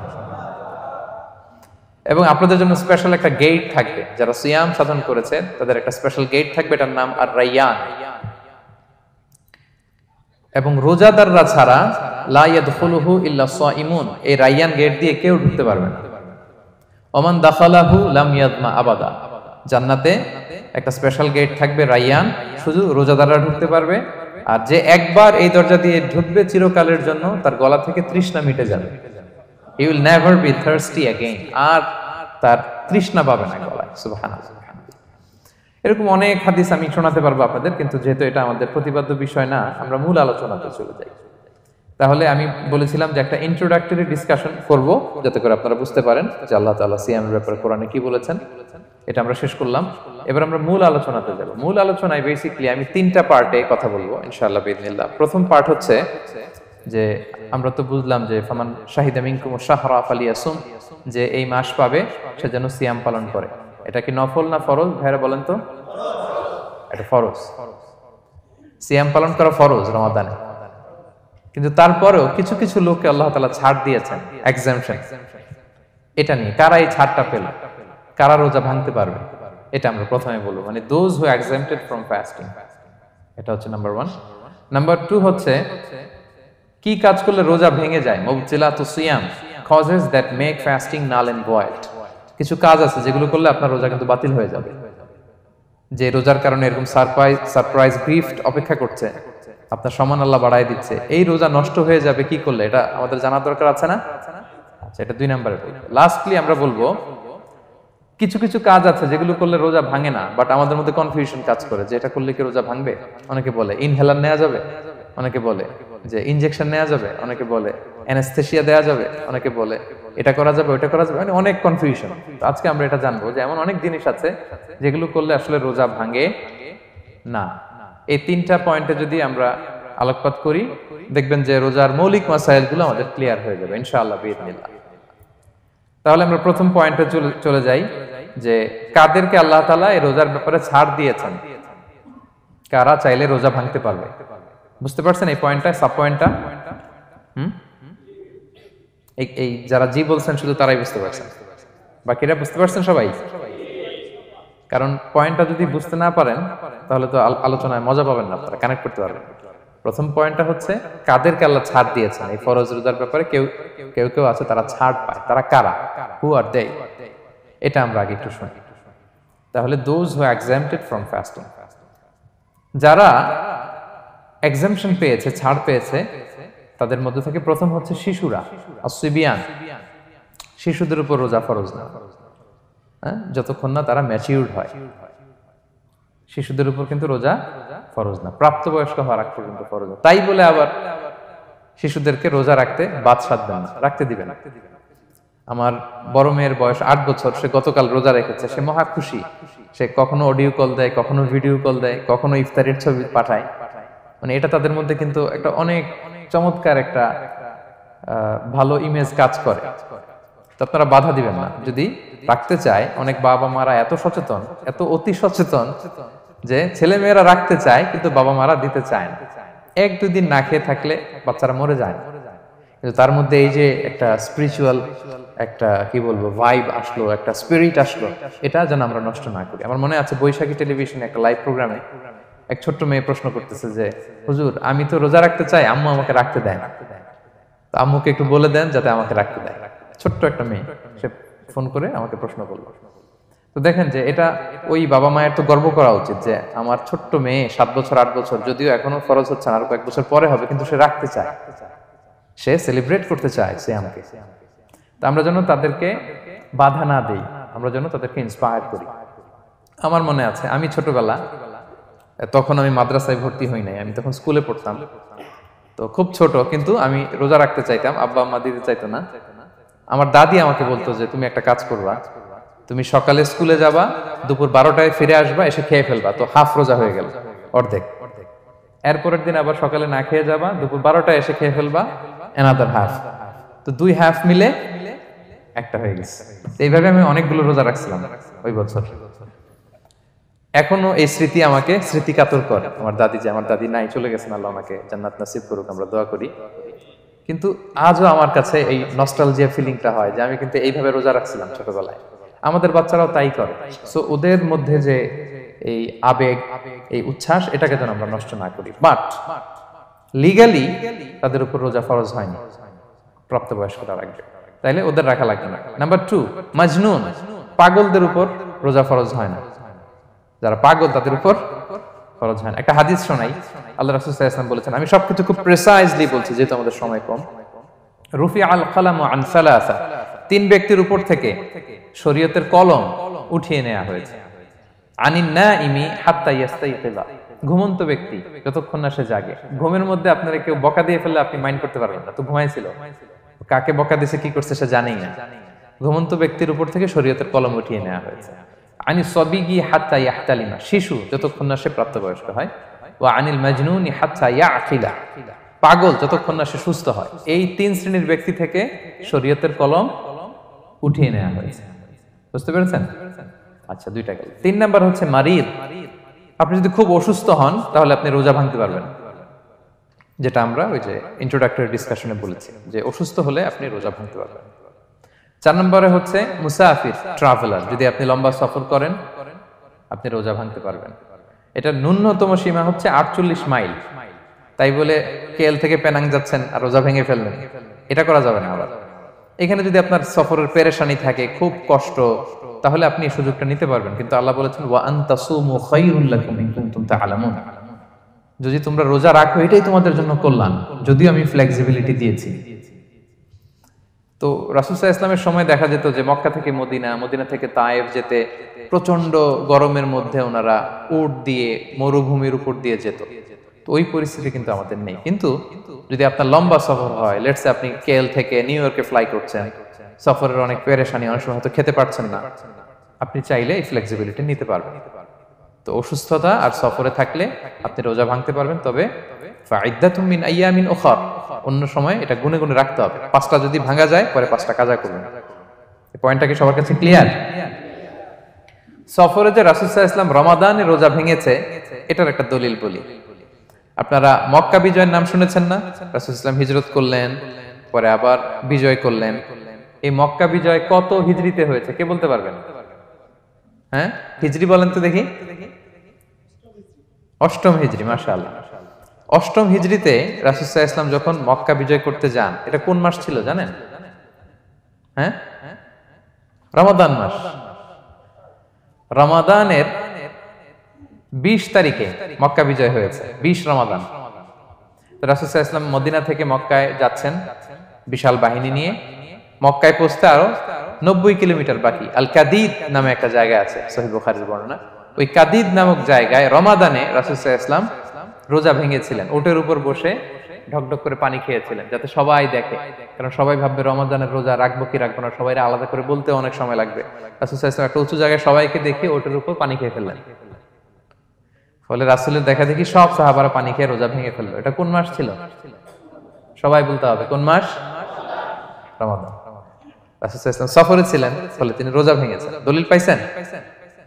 [SPEAKER 1] এবং আপনাদের জন্য স্পেশাল একটা গেট থাকবে, যারা সিয়াম সাধন করেছে তাদের একটা স্পেশাল গেট থাকবে, এটার নাম আর রাইয়ান। এবং রোজাদাররা ছাড়া লা ইয়াদখুলুহু ইল্লা সাইমুন, এই রাইয়ান গেট দিয়ে কেউ ঢুকতে পারবে না। ওমান দাখালাহু লাম ইয়াদমা আবাদা, জান্নাতে একটা স্পেশাল গেট থাকবে রাইয়ান, শুধু রোজাদাররা ঢুকতে পারবে। আর যে একবার এই দরজা দিয়ে ঢুকবে চিরকালের জন্য তার গলা থেকে তৃষ্ণা মিটে যাবে। He will never be thirsty again, আর তার তৃষ্ণা পাবে না গলায়। সুবহানাল্লাহ। এরকম অনেক হাদিস আমি শোনাতে পারবো আপনাদের, কিন্তু যেহেতু এটা আমাদের প্রতিপাদ্য বিষয় না, আমরা মূল আলোচনাতে চলে যাই। তাহলে আমি বলেছিলাম যে একটা ইন্ট্রোডাক্টরি ডিসকাশন করব, যাতে করে আপনারা বুঝতে পারেন যে আল্লাহ তাআলা সিয়ামের ব্যাপারে কোরআনে কি বলেছেন। এটা আমরা শেষ করলাম, এবার আমরা মূল আলোচনাতে যাব। মূল আলোচনায় বেসিক্যালি আমি 3টা পার্টে কথা বলবো ইনশাআল্লাহ বিইذنিল্লাহ। প্রথম পার্ট হচ্ছে যে আমরা তো বুঝলাম যে ফামান শাহিদা মিনকুম শাহরা ফালিয়াসুম, যে এই মাস পাবে সে যেন সিয়াম পালন করে। এটা কি নফল না ফরজ ভাইরা বলেন তো? এটা ফরজ। সিয়াম পালন করা ফরজ রমাদানে। কিন্তু তারপরেও কিছু কিছু লোককে আল্লাহ তাআলা ছাড় দিয়েছেন, এক্সাম্পশন। এটা নিয়ে কারা এই ছাড়টা পেল, কারা রোজা ভাঙতে পারবে, এটা আমরা প্রথমে বলবো। মানে দোজ হু এক্সাম্পটেড ফ্রম ফাস্টিং, এটা হচ্ছে নাম্বার 1। নাম্বার 2 হচ্ছে কি কাজ করলে রোজা ভেঙে যায়। মুবতিলাতুস সিয়াম, causes that make fasting null and void. কিছু কাজ আছে যেগুলো করলে আপনার রোজা কিন্তু বাতিল হয়ে যাবে। যে রোজার কারণে এরকম সারপ্রাইজ গিফট অপেক্ষা করছে, আপনার সমান আল্লাহ বাড়ায় দিচ্ছে, এই রোজা নষ্ট হয়ে যাবে কি করলে, এটা আমাদের জানার দরকার আছে না? আচ্ছা, এটা 2 নম্বরে। লাস্টলি আমরা বলবো কিছু কিছু কাজ আছে যেগুলো করলে রোজা ভাঙে না, বাট আমাদের মধ্যে কনফিউশন কাজ করে যে এটা করলে কি রোজা ভাঙবে। অনেকে বলে ইনহেলার নেওয়া যাবে, অনেকে বলে যে ইনজেকশন নেওয়া যাবে, অনেকে বলে অ্যানেস্থেসিয়া দেওয়া যাবে, অনেকে বলে এটা করা যাবে ওটা করা যাবে, মানে অনেক কনফিউশন। তো আজকে আমরা এটা জানবো যে এমন অনেক জিনিস আছে যেগুলো করলে আসলে রোজা ভাঙে না। এই 3টা পয়েন্টে যদি আমরা আলোকপাত করি, দেখবেন যে রোজার মৌলিক মাসাইলগুলো আমাদের ক্লিয়ার হয়ে যাবে ইনশাআল্লাহ বিইذনিল্লাহ। তাহলে আমরা প্রথম পয়েন্টে চলে যাই যে কাদেরকে আল্লাহ তাআলা এই রোজার ব্যাপারে ছাড় দিয়েছেন, কারা চাইলে রোজা ভাঙতে পারবে। বুঝতে পারছেন এই পয়েন্টটা, সাব পয়েন্টটা? এই যারা জি বলছেন শুধু তারাই বুঝতে পারছেন, বাকিরা বুঝতে পারছেন সবাই? কারণ পয়েন্টটা যদি বুঝতে না পারেন তাহলে তো আলোচনায় মজা পাবেন না, আপনারা কানেক্ট করতে পারবেন। প্রথম পয়েন্টটা হচ্ছে কাদেরকে আল্লাহ ছাড় দিয়েছেন এই ফরজ রোজার ব্যাপারে। কেউ কেউ আছে তারা ছাড় পায়, তারা কারা? হু আর দে? এটা আমরা আগে একটু শুনি। তাহলে দোজ হু এক্সাম্পটেড ফ্রম ফাস্টিং, যারা এক্সাম্পশন পেয়েছে, ছাড় পেয়েছে, তাদের মধ্যে থেকে প্রথম হচ্ছে শিশুরা, আসিবিয়ান। শিশুদের উপর রোজা ফরজ না, যতক্ষণ না তারা ম্যাচিউরড হয়। শিশুদের উপর কিন্তু রোজা ফরজ না, প্রাপ্তবয়স্ক হওয়ার আগ পর্যন্ত ফরজ না। তাই বলে আবার শিশুদেরকে রোজা রাখতে বাদ সাধবেন না, রাখতে দিবেন। আমার বড় মেয়ের বয়স 8 বছর, সে গতকাল রোজা রেখেছে, সে মহা খুশি। সে কখনো অডিও কল দেয়, কখনো ভিডিও কল দেয়, কখনো ইফতারের ছবি পাঠায়। মানে এটা তাদের মধ্যে কিন্তু একটা অনেক চমৎকার একটা ভালো ইমেজ কাজ করে। তো আপনারা বাধা দিবেন না যদি রাখতে চায়। অনেক বাবা মারা এত সচেতন, এত অতি সচেতন যে ছেলে মেয়েরা রাখতে চায় কিন্তু বাবা মারা দিতে চায় না। 1-2 দিন না খেয়ে থাকলে বাচ্চারা মরে যায় না, কিন্তু তার মধ্যে এই যে একটা স্পিরিচুয়াল একটা কি বলবো ভাইব আসলো, একটা স্পিরিট আসলো, এটা যেন আমরা নষ্ট না করি। আমার মনে আছে বৈশাখী টেলিভিশনে একটা লাইভ প্রোগ্রামে এক ছোট্ট মেয়ে প্রশ্ন করতেছে যে হুজুর আমি তো রোজা রাখতে চাই, আম্মু আমাকে রাখতে দেয় না, তো আম্মুকে একটু বলে দেন যাতে আমাকে রাখতে দেয়। ছোট্ট একটা মেয়ে, সে ফোন করে আমাকে প্রশ্ন করলো। তো দেখেন যে এটা ওই বাবা মায়ের তো গর্ব করা উচিত যে আমার ছোট্ট মেয়ে 7 বছর 8 বছর, যদিও এখনো ফরজ হচ্ছে না, আর কয়েক বছর পরে হবে, কিন্তু সে রাখতে চায়, সে সেলিব্রেট করতে চায় সিয়ামকে। তো আমরা যেন তাদেরকে বাধা না দেই, আমরা যেন তাদেরকে ইন্সপায়ার করি। আমার মনে আছে আমি ছোটবেলা, তখন আমি মাদ্রাসায় ভর্তি হই নাই, আমি তখন স্কুলে পড়তাম, তো খুব ছোট, কিন্তু আমি রোজা রাখতে চাইতাম, আব্বা আম্মা দিতে চাইতো না। আমার দাদি আমাকে বলতো যে তুমি একটা কাজ করবা, তুমি সকালে স্কুলে যাবা, দুপুর 12টায় ফিরে আসবা, এসে খেয়ে ফেলবা, তো হাফ রোজা হয়ে গেল, অর্ধেক। এরপরের দিন আবার সকালে না খেয়ে যাবা, দুপুর 12টায় এসে খেয়ে ফেলবা, এনাদার হাফ, তো 2 হাফ মিলে একটা হয়ে গেছে। এইভাবে আমি অনেকগুলো রোজা রাখছিলাম ওই বছর। এখনো এই স্মৃতি আমাকে স্মৃতিকাতর করে। আমার দাদি, যে আমার দাদি নাই, চলে গেছেন, আল্লাহ আমাকে জান্নাত নসিব করুক, আমরা দোয়া করি। কিন্তু আজও আমার কাছে এই নস্টালজিয়া ফিলিংটা হয় যে আমি কিন্তু এইভাবে রোজা রাখছিলাম ছোটবেলায়। আমাদের বাচ্চারাও তাই করে। সো ওদের মধ্যে যে এই আবেগ, এই উচ্ছ্বাস, এটাকে যেন আমরা নষ্ট না করি। বাট লিগালি তাদের উপর রোজা ফরজ হয়নি, প্রাপ্তবয়স্করা রাখবে, তাইলে ওদের রাখা লাগবে না। নাম্বার 2, মাজনুন, পাগলদের উপর রোজা ফরজ হয় না, যারা পাগল তাদের উপর ফরজ হয় না। একটা হাদিস শোনাই, আল্লাহ রাসূল সাল্লাল্লাহু আলাইহি ওয়াসাল্লাম বলেছেন, আমি সবকিছু খুব প্রিসাইজলি বলছি যেহেতু আমাদের সময় কম। রুফি আল কালামু আন সালাসা, 3 ব্যক্তির উপর থেকে শরীয়তের কলম উঠিয়ে নেওয়া হয়েছে। আনিন নাইমি হাত্তা ইয়াস্তাইকিযা, ঘুমন্ত ব্যক্তি যতক্ষণ না সে জাগে। ঘুমের মধ্যে আপনারা কেউ বকা দিয়ে ফেললে আপনি মাইন্ড করতে পারবেন না, তো ঘুমাইছিল, কাকে বকা দিয়েছে কি করছে সে জানেই না। ঘুমন্ত ব্যক্তির উপর থেকে শরীয়তের কলম উঠিয়ে নেওয়া হয়েছে। আনি সবিগি হাত্তা ইয়াহতালিমা, শিশু যতক্ষণ না সে প্রাপ্তবয়স্ক হয়। ওয়া আনিল মাজনুনি হাত্তা ইয়াকিলা, পাগল যতক্ষণ না সে সুস্থ হয়। এই 3 শ্রেণীর ব্যক্তি থেকে শরীয়তের কলম উঠিয়ে নেওয়া হয়েছে। বুঝতে পেরেছেন? আচ্ছা, 2টা গেল। 3 নাম্বার হচ্ছে মারিদ, আপনি যদি খুব অসুস্থ হন তাহলে আপনি রোজা ভাঙতে পারবেন, যেটা আমরা ওই যে ইন্ট্রোডাক্টরি ডিসকাশনে বলেছি যে অসুস্থ হলে আপনি রোজা ভাঙতে পারবেন। 4 নম্বরে হচ্ছে মুসাফির, ট্রাভেলার, যদি আপনি লম্বা সফর করেন আপনি রোজা ভাঙতে পারবেন। এটা ন্যূনতম সীমা হচ্ছে 48 মাইল। তাই বলে কেএল থেকে পেনাং যাচ্ছেন আর রোজা ভেঙে ফেললেন, এটা করা যাবে না। আবার এখানে যদি আপনার সফরের পেরেশানি থাকে, খুব কষ্ট, তাহলে আপনি এই সুযোগটা নিতে পারবেন। কিন্তু আল্লাহ বলেছেন ওয়া আনতাসুমু খায়রুল লাকুম ইন কুনতুম তা'লামুন, যদি তোমরা রোজা রাখো এটাই তোমাদের জন্য কল্যাণ, যদিও আমি ফ্লেক্সিবিলিটি দিয়েছি। তো রাসূল সাল্লাল্লাহু আলাইহি ওয়াসাল্লামের সময় দেখা যেত যে মক্কা থেকে মদিনা, মদিনা থেকে তায়েফ যেতে প্রচন্ড গরমের মধ্যে ওনারা উট দিয়ে মরুভূমির উপর দিয়ে যেত। তো ওই পরিস্থিতি কিন্তু আমাদের নেই। কিন্তু যদি আপনার লম্বা সফর হয়, লেটস সে আপনি কেএল থেকে নিউ ইয়র্কে ফ্লাই করছেন, সফরের অনেক পেরেশানি, অনেক সময় হয়তো খেতে পারছেন না, আপনি চাইলে এই ফ্লেক্সিবিলিটি নিতে পারবেন। তো অসুস্থতা আর সফরে থাকলে আপনি রোজা ভাঙতে পারবেন, তবে ফাইদ্দাতুম মিন আইয়ামিন উখর, অন্য সময় এটা গুনে গুনে রাখতে হবে। 5টা যদি ভাঙা যায় পরে 5টা কাজা করবেন। এই পয়েন্টটা কি সবার কাছে ক্লিয়ার? সফরে যে রাসূল সাল্লাল্লাহু আলাইহি ওয়াসাল্লাম রমাদানে রোজা ভেঙেছে, এটার একটা দলিল বলি। আপনারা মক্কা বিজয়ের নাম শুনেছেন না? রাসূল সাল্লাল্লাহু আলাইহি ওয়াসাল্লাম হিজরত করলেন, পরে আবার বিজয় করলেন। এই মক্কা বিজয় কত হিজরিতে হয়েছে কে বলতে পারবেন? হ্যাঁ, হিজরি বলেন তো দেখি। 8ম হিজরি, মাশাআল্লাহ। 8ম হিজরিতে রাসূল সাল্লাল্লাহু আলাইহি ওয়াসাল্লাম যখন মক্কা বিজয় করতে যান, এটা কোন মাস ছিল জানেন? হ্যাঁ, রমাদান মাস। রমাদানের 20 তারিখে মক্কা বিজয় হয়েছে, 20 রমাদান। তো রাসূল সাল্লাল্লাহু আলাইহি ওয়াসাল্লাম মদিনা থেকে মক্কায় যাচ্ছেন বিশাল বাহিনী নিয়ে। মক্কায় পৌঁছতে আরো 90 কিলোমিটার বাকি। আল কাদিদ নামে একটা জায়গা আছে, সহিহ বুখারীর বর্ণনা। ওই কাদিদ নামক জায়গায় রমাদানে রাসূল সাল্লাল্লাহু আলাইহি ওয়াসাল্লাম রোজা ভেঙেছিলেন, ওটের উপর বসে ঢকঢক করে পানি খেয়েছিলেন, যাতে সবাই দেখে। কারণ সবাই ভাববে রমাদানের রোজা রাখবো কি রাখবো না, সবাই আলাদা করে বলতে অনেক সময় লাগবে। রাসূল সাল্লাল্লাহু আলাইহি ওয়াসাল্লাম একটা উঁচু জায়গায় সবাইকে দেখে ওটের উপর পানি খেয়ে ফেললেন। ফলে রাসূলের দেখা দেখি সব সাহাবারা পানি খেয়ে রোজা ভেঙে ফেললো। এটা কোন মাস ছিল? সবাই বলতে হবে কোন মাস? রমাদান। রাসূল সাল্লাল্লাহু আলাইহি ওয়াসাল্লাম সফরে ছিলেন, ফলে তিনি রোজা ভেঙেছেন। দলিল পাইছেন?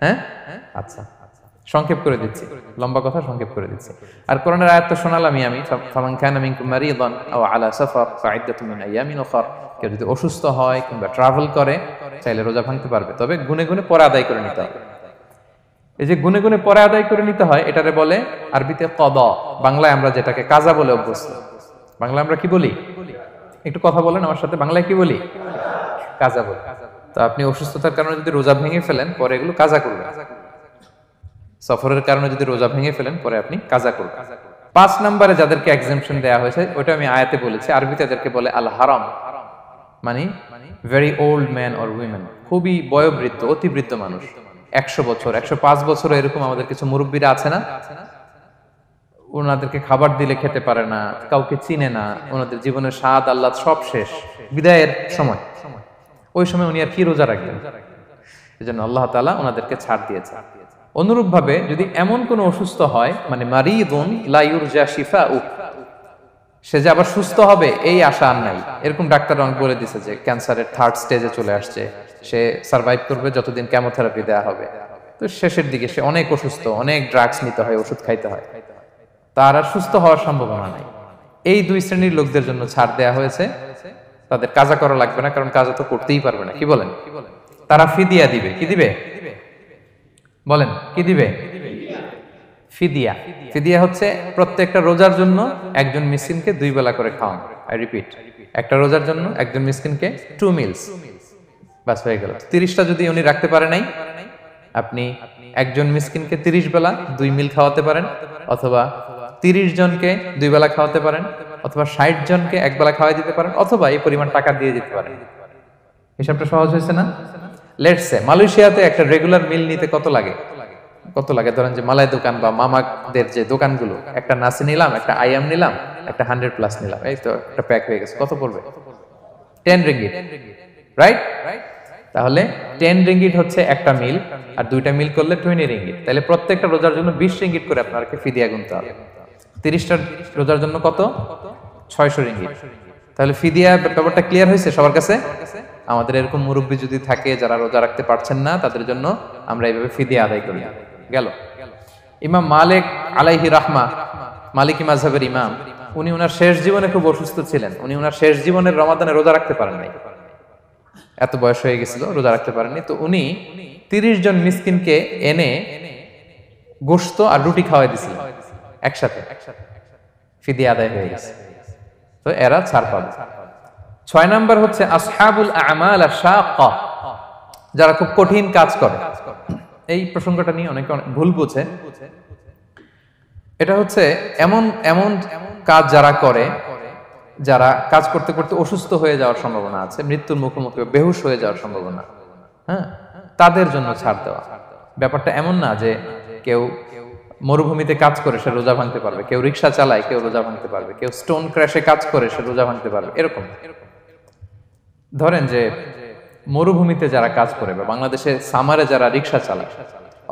[SPEAKER 1] হ্যাঁ, আচ্ছা। সংক্ষেপ করে দিচ্ছি, লম্বা কথা সংক্ষেপ করে দিচ্ছি। আর কোরআনের আয়াত তো শোনালামই আমি, ফামান কানা মিনকুম মারিদান আও আলা সাফার ফাইদ্দাতুম মিন আইয়ামিন উখর। কেউ যদি অসুস্থ হয় কিংবা ট্রাভেল করে চাইলে রোজা ভাঙতে পারবে, তবে গুনে গুনে পরে আদায় করে নিতে হবে। এই যে গুনে গুনে পরে আদায় করে নিতে হয়, এটারে বলে আরবিতে কদা, বাংলায় আমরা যেটাকে কাজা বলে অভ্যস্ত। বাংলায় আমরা কি বলি? একটু কথা বলেন আমার সাথে, বাংলায় কি বলি? কাজা বলি। তো আপনি অসুস্থতার কারণে যদি রোজা ভেঙে ফেলেন, পরে এগুলো কাজা করবেন। সফরের কারণে যদি রোজা ভেঙে ফেলেন, পরে আপনি কাজা করবেন। 5 নম্বরে যাদেরকে এক্সাম্পশন দেয়া হয়েছে, ওটা আমি আয়াতে বলেছি। আরবিতে এদেরকে বলে আল হারাম, মানে very old man or women, খুবই বয়োবৃদ্ধ, অতি বৃদ্ধ মানুষ, 100 বছর 105 বছর এরকম আমাদের কিছু মুরব্বীরা আছে না, ওনাদেরকে খাবার দিলে খেতে পারে না, কাউকে চিনে না, ওনাদের জীবনের স্বাদ আহ্লাদ সব শেষ, বিদায়ের সময়, ওই সময় উনি আর কি রোজা রাখবেন? এজন্য আল্লাহ তাআলা ওনাদেরকে ছাড় দিয়েছে। অনুরূপ ভাবে যদি এমন কোন অসুস্থ হয়, মানে মারিদুন লা ইউরজা শিফাউ, সে যে আবার সুস্থ হবে এই আশা আর নাই, এরকম ডাক্তার অনেক বলে দিছে যে ক্যান্সারের 3rd স্টেজে চলে আসছে, সে সার্ভাইভ করবে যতদিন কেমোথেরাপি দেওয়া হবে, তো শেষের দিকে সে অনেক অসুস্থ, অনেক ড্রাগস নিতে হয়, ওষুধ খাইতে হয়, তার আর সুস্থ হওয়ার সম্ভাবনা নাই। এই 2 শ্রেণীর লোকদের জন্য ছাড় দেয়া হয়েছে, তাদের কাজা করা লাগবে না, কারণ কাজা তো করতেই পারবে না। কি বলেন? তারা ফিদিয়া দিবে। কি দিবে বলেন? কি দিবে? ফিদিয়া। ফিদিয়া হচ্ছে প্রত্যেকটা রোজার জন্য একজন মিসকিনকে 2 বেলা করে খাওয়ানো। আই রিপিট, একটা রোজার জন্য একজন মিসকিনকে 2 মিলস, বাস হয়ে গেল। 30টা যদি উনি রাখতে পারে নাই, আপনি একজন মিসকিনকে 30 বেলা 2 মিল খাওয়াতে পারেন, অথবা 30 জনকে 2 বেলা খাওয়াতে পারেন, অথবা 60 জনকে 1 বেলা খাওয়াই দিতে পারেন, অথবা এই পরিমাণ টাকা দিয়ে দিতে পারেন। হিসাবটা সহজ হয়েছে না? লেটস সে মালয়েশিয়াতে একটা রেগুলার মিল নিতে কত লাগে? ধরেন যে মালাই দোকান বা মামাদের যে দোকানগুলো, একটা নাসি নিলাম, একটা আইয়াম নিলাম, একটা 100+ নিলাম, এই তো একটা প্যাক হয়ে গেছে। কত পড়বে? 10 রিঙ্গিট, রাইট? তাহলে 10 রিঙ্গিট হচ্ছে একটা মিল, আর 2টা মিল করলে 20 রিঙ্গিট। তাহলে প্রত্যেকটা রোজার জন্য 20 রিঙ্গিট করে আপনাকে ফিদিয়া গুনতে হবে। 30টা রোজার জন্য কত? 600 রিঙ্গিট। তাহলে ফিদিয়া ব্যাপারটা ক্লিয়ার হয়েছে সবার কাছে? আমাদের এরকম মুরব্বী যদি থাকে যারা রোজা রাখতে পারছেন না, তাদের জন্য আমরা এইভাবে ফিদিয়া আদায় করি। গেল। ইমাম মালিক আলাইহি রাহমা, মালিকি মাযহাবের ইমাম, উনি ওনার শেষ জীবনে খুব অসুস্থ ছিলেন। উনি ওনার শেষ জীবনের রমাদানে রোজা রাখতে পারেন নাই, এত বয়স হয়ে গেছিল, রোজা রাখতে পারেননি। তো উনি 30 জন মিসকিনকে এনে গোশত আর রুটি খাওয়াই দিয়েছিলেন একসাথে, ফিদিয়া আদায় হয়ে গেছে। তো এরা ছাড় পাবে। 6 নাম্বার হচ্ছে আসহাবুল আমাল আশ-শাক্কা, যারা খুব কঠিন কাজ করে। এই প্রসঙ্গটা নিয়ে অনেকে ভুল বুঝে। এটা হচ্ছে এমন এমন কাজ যারা করে, যারা কাজ করতে করতে অসুস্থ হয়ে যাওয়ার সম্ভাবনা আছে, মৃত্যুর মুখোমুখি, বেহুশ হয়ে যাওয়ার সম্ভাবনা, হ্যাঁ, তাদের জন্য ছাড় দেওয়া। ব্যাপারটা এমন না যে কেউ মরুভূমিতে কাজ করে সে রোজা ভাঙতে পারবে, কেউ রিক্সা চালায় কেউ রোজা ভাঙতে পারবে, কেউ স্টোন ক্র্যাশে কাজ করে সে রোজা ভাঙতে পারবে, এরকম। ধরেন যে মরুভূমিতে যারা কাজ করে, বা বাংলাদেশে সামারে যারা রিক্সা চালায়,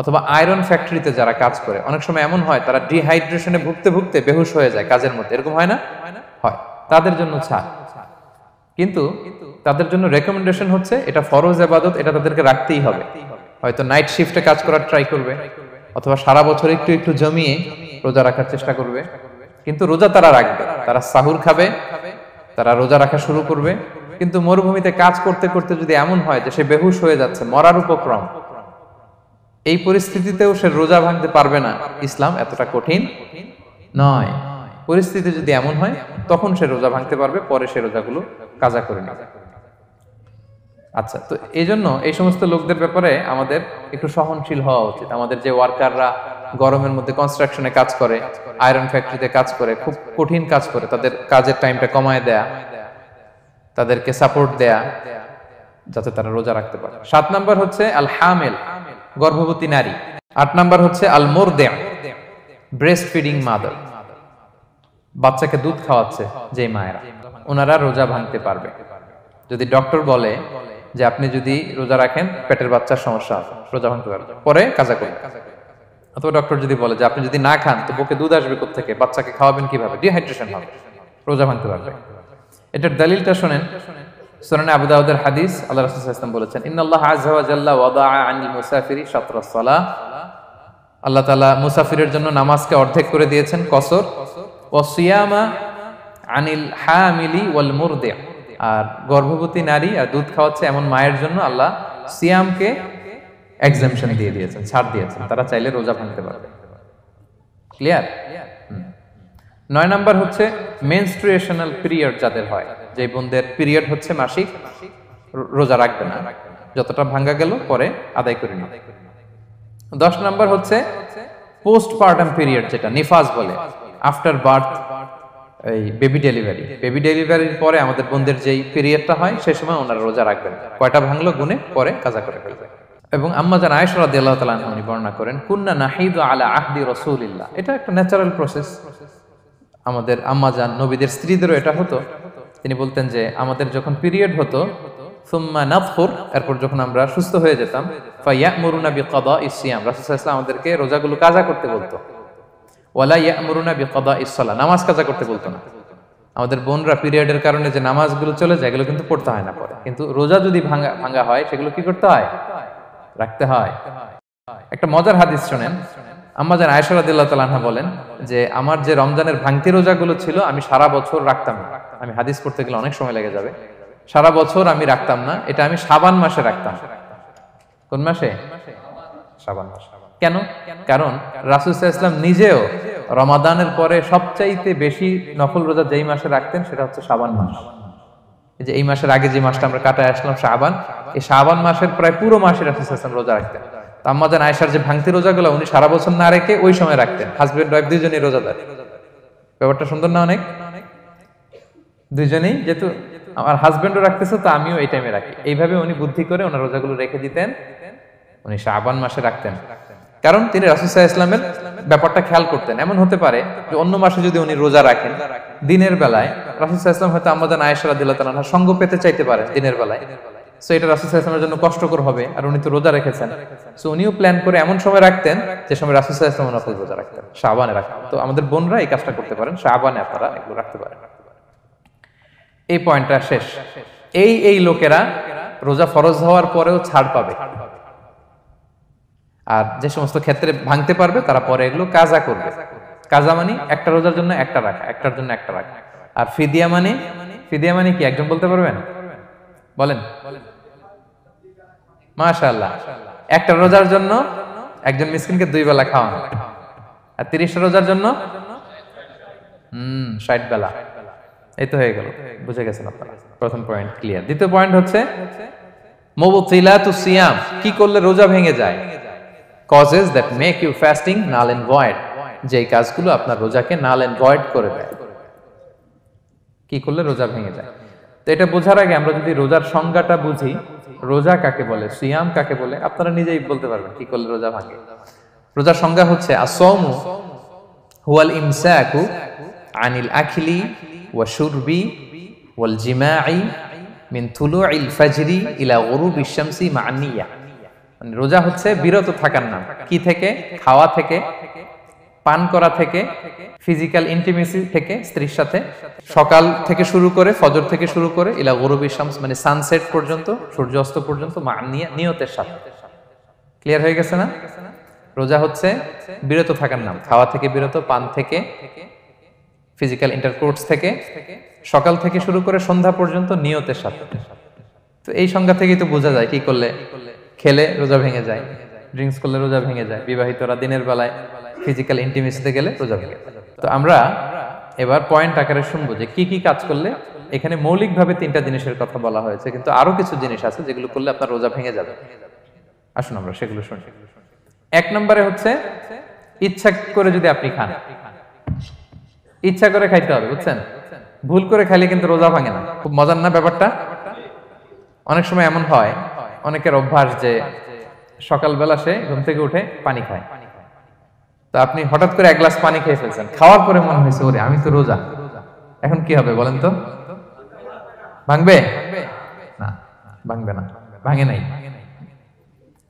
[SPEAKER 1] অথবা আয়রন ফ্যাক্টরিতে যারা কাজ করে, অনেক সময় এমন হয় তারা ডিহাইড্রেশনে ভুগতে ভুগতে বেহুশ হয়ে যায় কাজের মধ্যে, এরকম হয় না? হয়। তাদের জন্য ছাড়, কিন্তু তাদের জন্য রেকমেন্ডেশন হচ্ছে এটা ফরজ ইবাদত, এটা তাদেরকে রাখতেই হবে। হয়তো নাইট শিফটে কাজ করার ট্রাই করবে, অথবা সারা বছর একটু একটু জমিয়ে রোজা রাখার চেষ্টা করবে, কিন্তু রোজা তারা রাখবে, তারা সাহুর খাবে, তারা রোজা রাখা শুরু করবে। কিন্তু মরুভূমিতে কাজ করতে করতে যদি এমন হয় যে সে বেহুশ হয়ে যাচ্ছে, মরার উপক্রম, এই পরিস্থিতিতেও সে রোজা ভাঙতে পারবে না, ইসলাম এতটা কঠিন নয়। পরিস্থিতি যদি এমন হয় তখন সে রোজা ভাঙতে পারবে, পরে সে রোজাগুলো কাজা করে নেবে। আচ্ছা, তো এই জন্য এই সমস্ত লোকদের ব্যাপারে আমাদের একটু সহনশীল হওয়া উচিত। আমাদের যে ওয়ার্কাররা গরমের মধ্যে কনস্ট্রাকশনে কাজ করে, আয়রন ফ্যাক্টরিতে কাজ করে, খুব কঠিন কাজ করে, তাদের কাজের টাইমটা কমায় দেয়া, তাদেরকে সাপোর্ট দেয়া, যাতে তারা রোজা রাখতে পারে। 7 নাম্বার হচ্ছে আল হামিল, গর্ভবতী নারী। 8 নাম্বার হচ্ছে আল মুরদি, ব্রেস্ট ফিডিং মাদার, বাচ্চাকে দুধ খাওয়াচ্ছে যে মায়েরা, ওনারা রোজা ভাঙতে পারবে। যদি ডক্টর বলে যে আপনি যদি রোজা রাখেন পেটের বাচ্চার সমস্যা আছে, রোজা ভাঙতে পারবে, পরে কাজা করবে। অথবা ডক্টর যদি বলে যে আপনি যদি না খান তো বুকে দুধ আসবে কোত্থেকে, বাচ্চাকে খাওয়াবেন কিভাবে, ডিহাইড্রেশন হবে, রোজা ভাঙতে পারবে। এটার দলিলটা শুনেন, সুনানে আবু দাউদের হাদিস, আল্লাহ রাসূল সাল্লাল্লাহু আলাইহি ওয়াসাল্লাম বলেছেন, ইন্নাল্লাহ আযজা ওয়া জাল্লা ওয়াদাআ আনিল মুসাফিরি শাতরাস সালাহ আল্লাহ তাআলা মুসাফিরের জন্য নামাজকে অর্ধেক করে দিয়েছেন কসর। ওয়া সিয়ামা আনিল হামিলি ওয়াল মুরদি, আর গর্ভবতী নারী আর দুধ খাওয়াচ্ছে এমন মায়ের জন্য আল্লাহ সিয়ামকে এক্সাম্পশন দিয়ে দিয়েছেন, ছাড় দিয়েছেন, তারা চাইলে রোজা ভাঙতে পারবে। ক্লিয়ার? 9 নাম্বার হচ্ছে মেনস্ট্রুয়েশনাল পিরিয়ড যাদের হয়, যে বোনদের পিরিয়ড হচ্ছে মাসিক, রোজা রাখবে না, যতটা ভাঙ্গা গেল পরে আদায় করে নিবে। 10 নাম্বার হচ্ছে পোস্টপার্টাম পিরিয়ড, যেটা নিফাস বলে, আফটার বার্থ, এই বেবি ডেলিভারির পরে আমাদের বোনদের যেই পিরিয়ডটা হয় সেই সময় ওনারা রোজা রাখবেন। কয়টা ভাঙলো গুনে পরে কাজা করে ফেলবে। এবং আম্মা জান আয়েশা রাদিয়াল্লাহু তাআলা আনহা উনি বর্ণনা করেন, কুন্না নাহিদু আলা আহদি রাসূলিল্লাহ, এটা একটা ন্যাচারাল প্রসেস। আমাদের আম্মা জান নবীদের স্ত্রীদেরও এটা হতো। তিনি বলতেন যে আমাদের যখন পিরিয়ড হতো, সুম্মা নাতফুর, এরপর যখন আমরা সুস্থ হয়ে যেতাম, ফায়ামুরুনা বিকাদাইস সিয়াম, রাসূল সাল্লাল্লাহু আলাইহি ওয়াসাল্লাম আমাদেরকে রোজাগুলো কাজা করতে বলতো। ওয়ালা ইয়ামুরুনা বিকাদাইস সালাহ, নামাজ কাজা করতে বলতো না। আমাদের বোনরা পিরিয়ডের কারণে যে নামাজগুলো চলে যায় এগুলো কিন্তু পড়তে হয় না পরে, কিন্তু রোজা যদি ভাঙা হয় সেগুলো কি করতে হয়? রাখতে হয়। একটা মজার হাদিস শুনেন, আম্মা জান আয়েশা রাদিয়াল্লাহু তাআলা আনহা বলেন যে আমার যে রমজানের ভাঙতি রোজাগুলো ছিল আমি সারা বছর রাখতাম না। আমি হাদিস পড়তে গেলে অনেক সময় লেগে যাবে। সারা বছর আমি রাখতাম না, এটা আমি শাবান মাসে রাখতাম। কোন মাসে? শাবান মাসে। কেন? কারণ রাসূল সাল্লাল্লাহু আলাইহি ওয়াসাল্লাম নিজেও রমাদানের পরে সবচাইতে বেশি নফল রোজা যেই মাসে রাখতেন সেটা হচ্ছে শাবান মাস। এই যে এই মাসের আগে যে মাসটা আমরা কাটায় আসলাম শাবান, এই শাবান মাসের প্রায় পুরো মাসে রাসূল সাল্লাল্লাহু আলাইহি ওয়াসাল্লাম রোজা রাখতেন। তো আম্মা জান আয়েশার যে ভাঙতি রোজাগুলো উনি সারা বছর না রেখে ওই সময় রাখতেন। হাজবেন্ড ওয়াইফ দুইজনেই রোজাদার। ব্যাপারটা সুন্দর না অনেক? দুইজনেই, যেহেতু আমার হাজবেন্ডও রাখতেছে তো আমিও এই টাইমে রাখি, এইভাবে উনি বুদ্ধি করে ওনার রোজাগুলো রেখে দিতেন। উনি শাবান মাসে রাখতেন কারণ তিনি রাসূল সাল্লাল্লাহু আলাইহি ওয়াসাল্লামের ব্যাপারটা খেয়াল করতেন। এমন হতে পারে যে অন্য মাসে যদি উনি রোজা রাখেন দিনের বেলায়, রাসূল সাল্লাল্লাহু আলাইহি ওয়াসাল্লাম হয়তো আম্মা জান আয়েশা রাদিয়াল্লাহু তাআলা আনহা সঙ্গ পেতে চাইতে পারে দিনের বেলায়, সো এটা রাসূল সাল্লাল্লাহু আলাইহি ওয়াসাল্লামের জন্য কষ্টকর হবে, আর উনি তো রোজা রেখেছেন, সো উনিও প্ল্যান করে এমন সময় রাখতেন যে সময় রাসূল সাল্লাল্লাহু আলাইহি ওয়াসাল্লাম নফল রোজা রাখতেন, শাবানে রাখতেন। তো আমাদের বোনরা এই কাজটা করতে পারেন, শাবানে আপনারা এগুলো রাখতে পারেন। এই পয়েন্টটা শেষ। এই লোকেরা রোজা ফরজ হওয়ার পরেও ছাড় পাবে, আর যে সমস্ত ক্ষেত্রে ভাঙতে পারবে তারা পরে এগুলো কাজা করবে। কাজা মানে একটা রোজার জন্য একটা রাখা, একটার জন্য একটা রাখা। আর ফিদিয়া মানে কি একজন বলতে পারবেন? বলেন। মাশাআল্লাহ, একটা রোজার জন্য একজন মিসকিনকে 2 বেলা খাওয়ানো, আর 30টা রোজার জন্য 60 বেলা। এই তো হয়ে গেল, বুঝে গেছেন আপনারা। প্রথম পয়েন্ট ক্লিয়ার। দ্বিতীয় পয়েন্ট হচ্ছে মুবতিলাতুস সিয়াম, কি করলে রোজা ভেঙে যায়। causes that make you fasting null and void, যে কাজগুলো আপনার রোজাকে null and void করে দেয়। কি করলে রোজা ভেঙে যায়? তো এটা বোঝার আগে আমরা যদি রোজার সংজ্ঞাটা বুঝি, রোজা কাকে বলে, সিয়াম কাকে বলে, আপনারা নিজেই বলতে পারবেন কি করলে রোজা ভাঙে। রোজার সংজ্ঞা হচ্ছে as-sawmu huwal imsaku anil akli wa shurbi wal jima'i min tulu'il fajri ila ghurubish shamsi ma'an niyyah। মানে রোজা হচ্ছে বিরত থাকার নাম। কি থেকে? খাওয়া থেকে, পান করা থেকে, ফিজিক্যাল ইন্টিমেসি থেকে স্ত্রীর সাথে, সকাল থেকে শুরু করে, ফজর থেকে শুরু করে ইলা গুরুবিশ শামস মানে সানসেট পর্যন্ত, সূর্য অস্ত পর্যন্ত, নিয়তের সাথে। ক্লিয়ার হয়ে গেছে না? রোজা হচ্ছে বিরত থাকার নাম, খাওয়া থেকে বিরত, পান থেকে, ফিজিক্যাল ইন্টারকোর্স থেকে, সকাল থেকে শুরু করে সন্ধ্যা পর্যন্ত নিয়তের সাথে। তো এই সংজ্ঞা থেকেই তো বোঝা যায় কি করলে, খেলে রোজা ভেঙে যায়, ড্রিঙ্কস করলে রোজা ভেঙে যায়, বিবাহিতরা দিনের বেলায় ফিজিক্যাল ইন্টিমেসিতে গেলে রোজা ভেঙে যায়। তো আমরা এবার পয়েন্ট আকারে শুনবো যে কি কি কাজ করলে। এখানে মৌলিকভাবে 3টা জিনিসের কথা বলা হয়েছে, কিন্তু আরো কিছু জিনিস আছে যেগুলো করলে আপনার রোজা ভেঙে যাবে। আসুন আমরা সেগুলো শুনি। 1 নম্বরে হচ্ছে ইচ্ছা করে যদি আপনি খান, ইচ্ছা করে খাইতে হবে, বুঝছেন? ভুল করে খাইলে কিন্তু রোজা ভাঙে না। খুব মজার না ব্যাপারটা? অনেক সময় এমন হয়, অনেকের অভ্যাস যে সকালবেলা সে ঘুম থেকে উঠে পানি খায়। তো আপনি হঠাৎ করে 1 গ্লাস পানি খেয়ে ফেলছেন, খাওয়ার পরে মনে হয়েছে ওরে আমি তো রোজা, এখন কি হবে বলেন তো? ভাঙবে না? ভাঙবে না, ভাঙে নাই।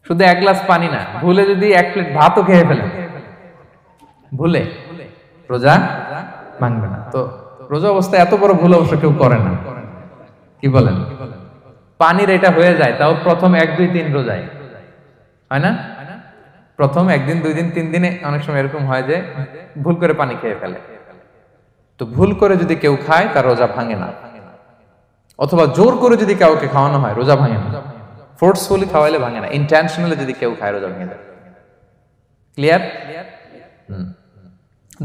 [SPEAKER 1] শুধু 1 গ্লাস পানি না, ভুলে যদি 1 প্লেট ভাতও খেয়ে ফেলেন, ভুলে, রোজা ভাঙবে না। তো রোজা অবস্থায় এত বড় ভুল অবশ্য কেউ করে না, কি বলেন? পানির এটা হয়ে যায়, তাও প্রথম 1, 2, 3 রোজায় হয় না? প্রথম একদিন, 2 দিন, 3 দিনে অনেক সময় এরকম হয় যে ভুল করে পানি খেয়ে ফেলে। তো ভুল করে যদি কেউ খায় তার রোজা ভাঙে না, অথবা জোর করে যদি কাউকে খাওয়ানো হয় রোজা ভাঙে না। ফোর্সফুলি খাওয়াইলে ভাঙে না, ইন্টেনশনালি যদি কেউ খায় রোজা ভেঙে যায়। ক্লিয়ার?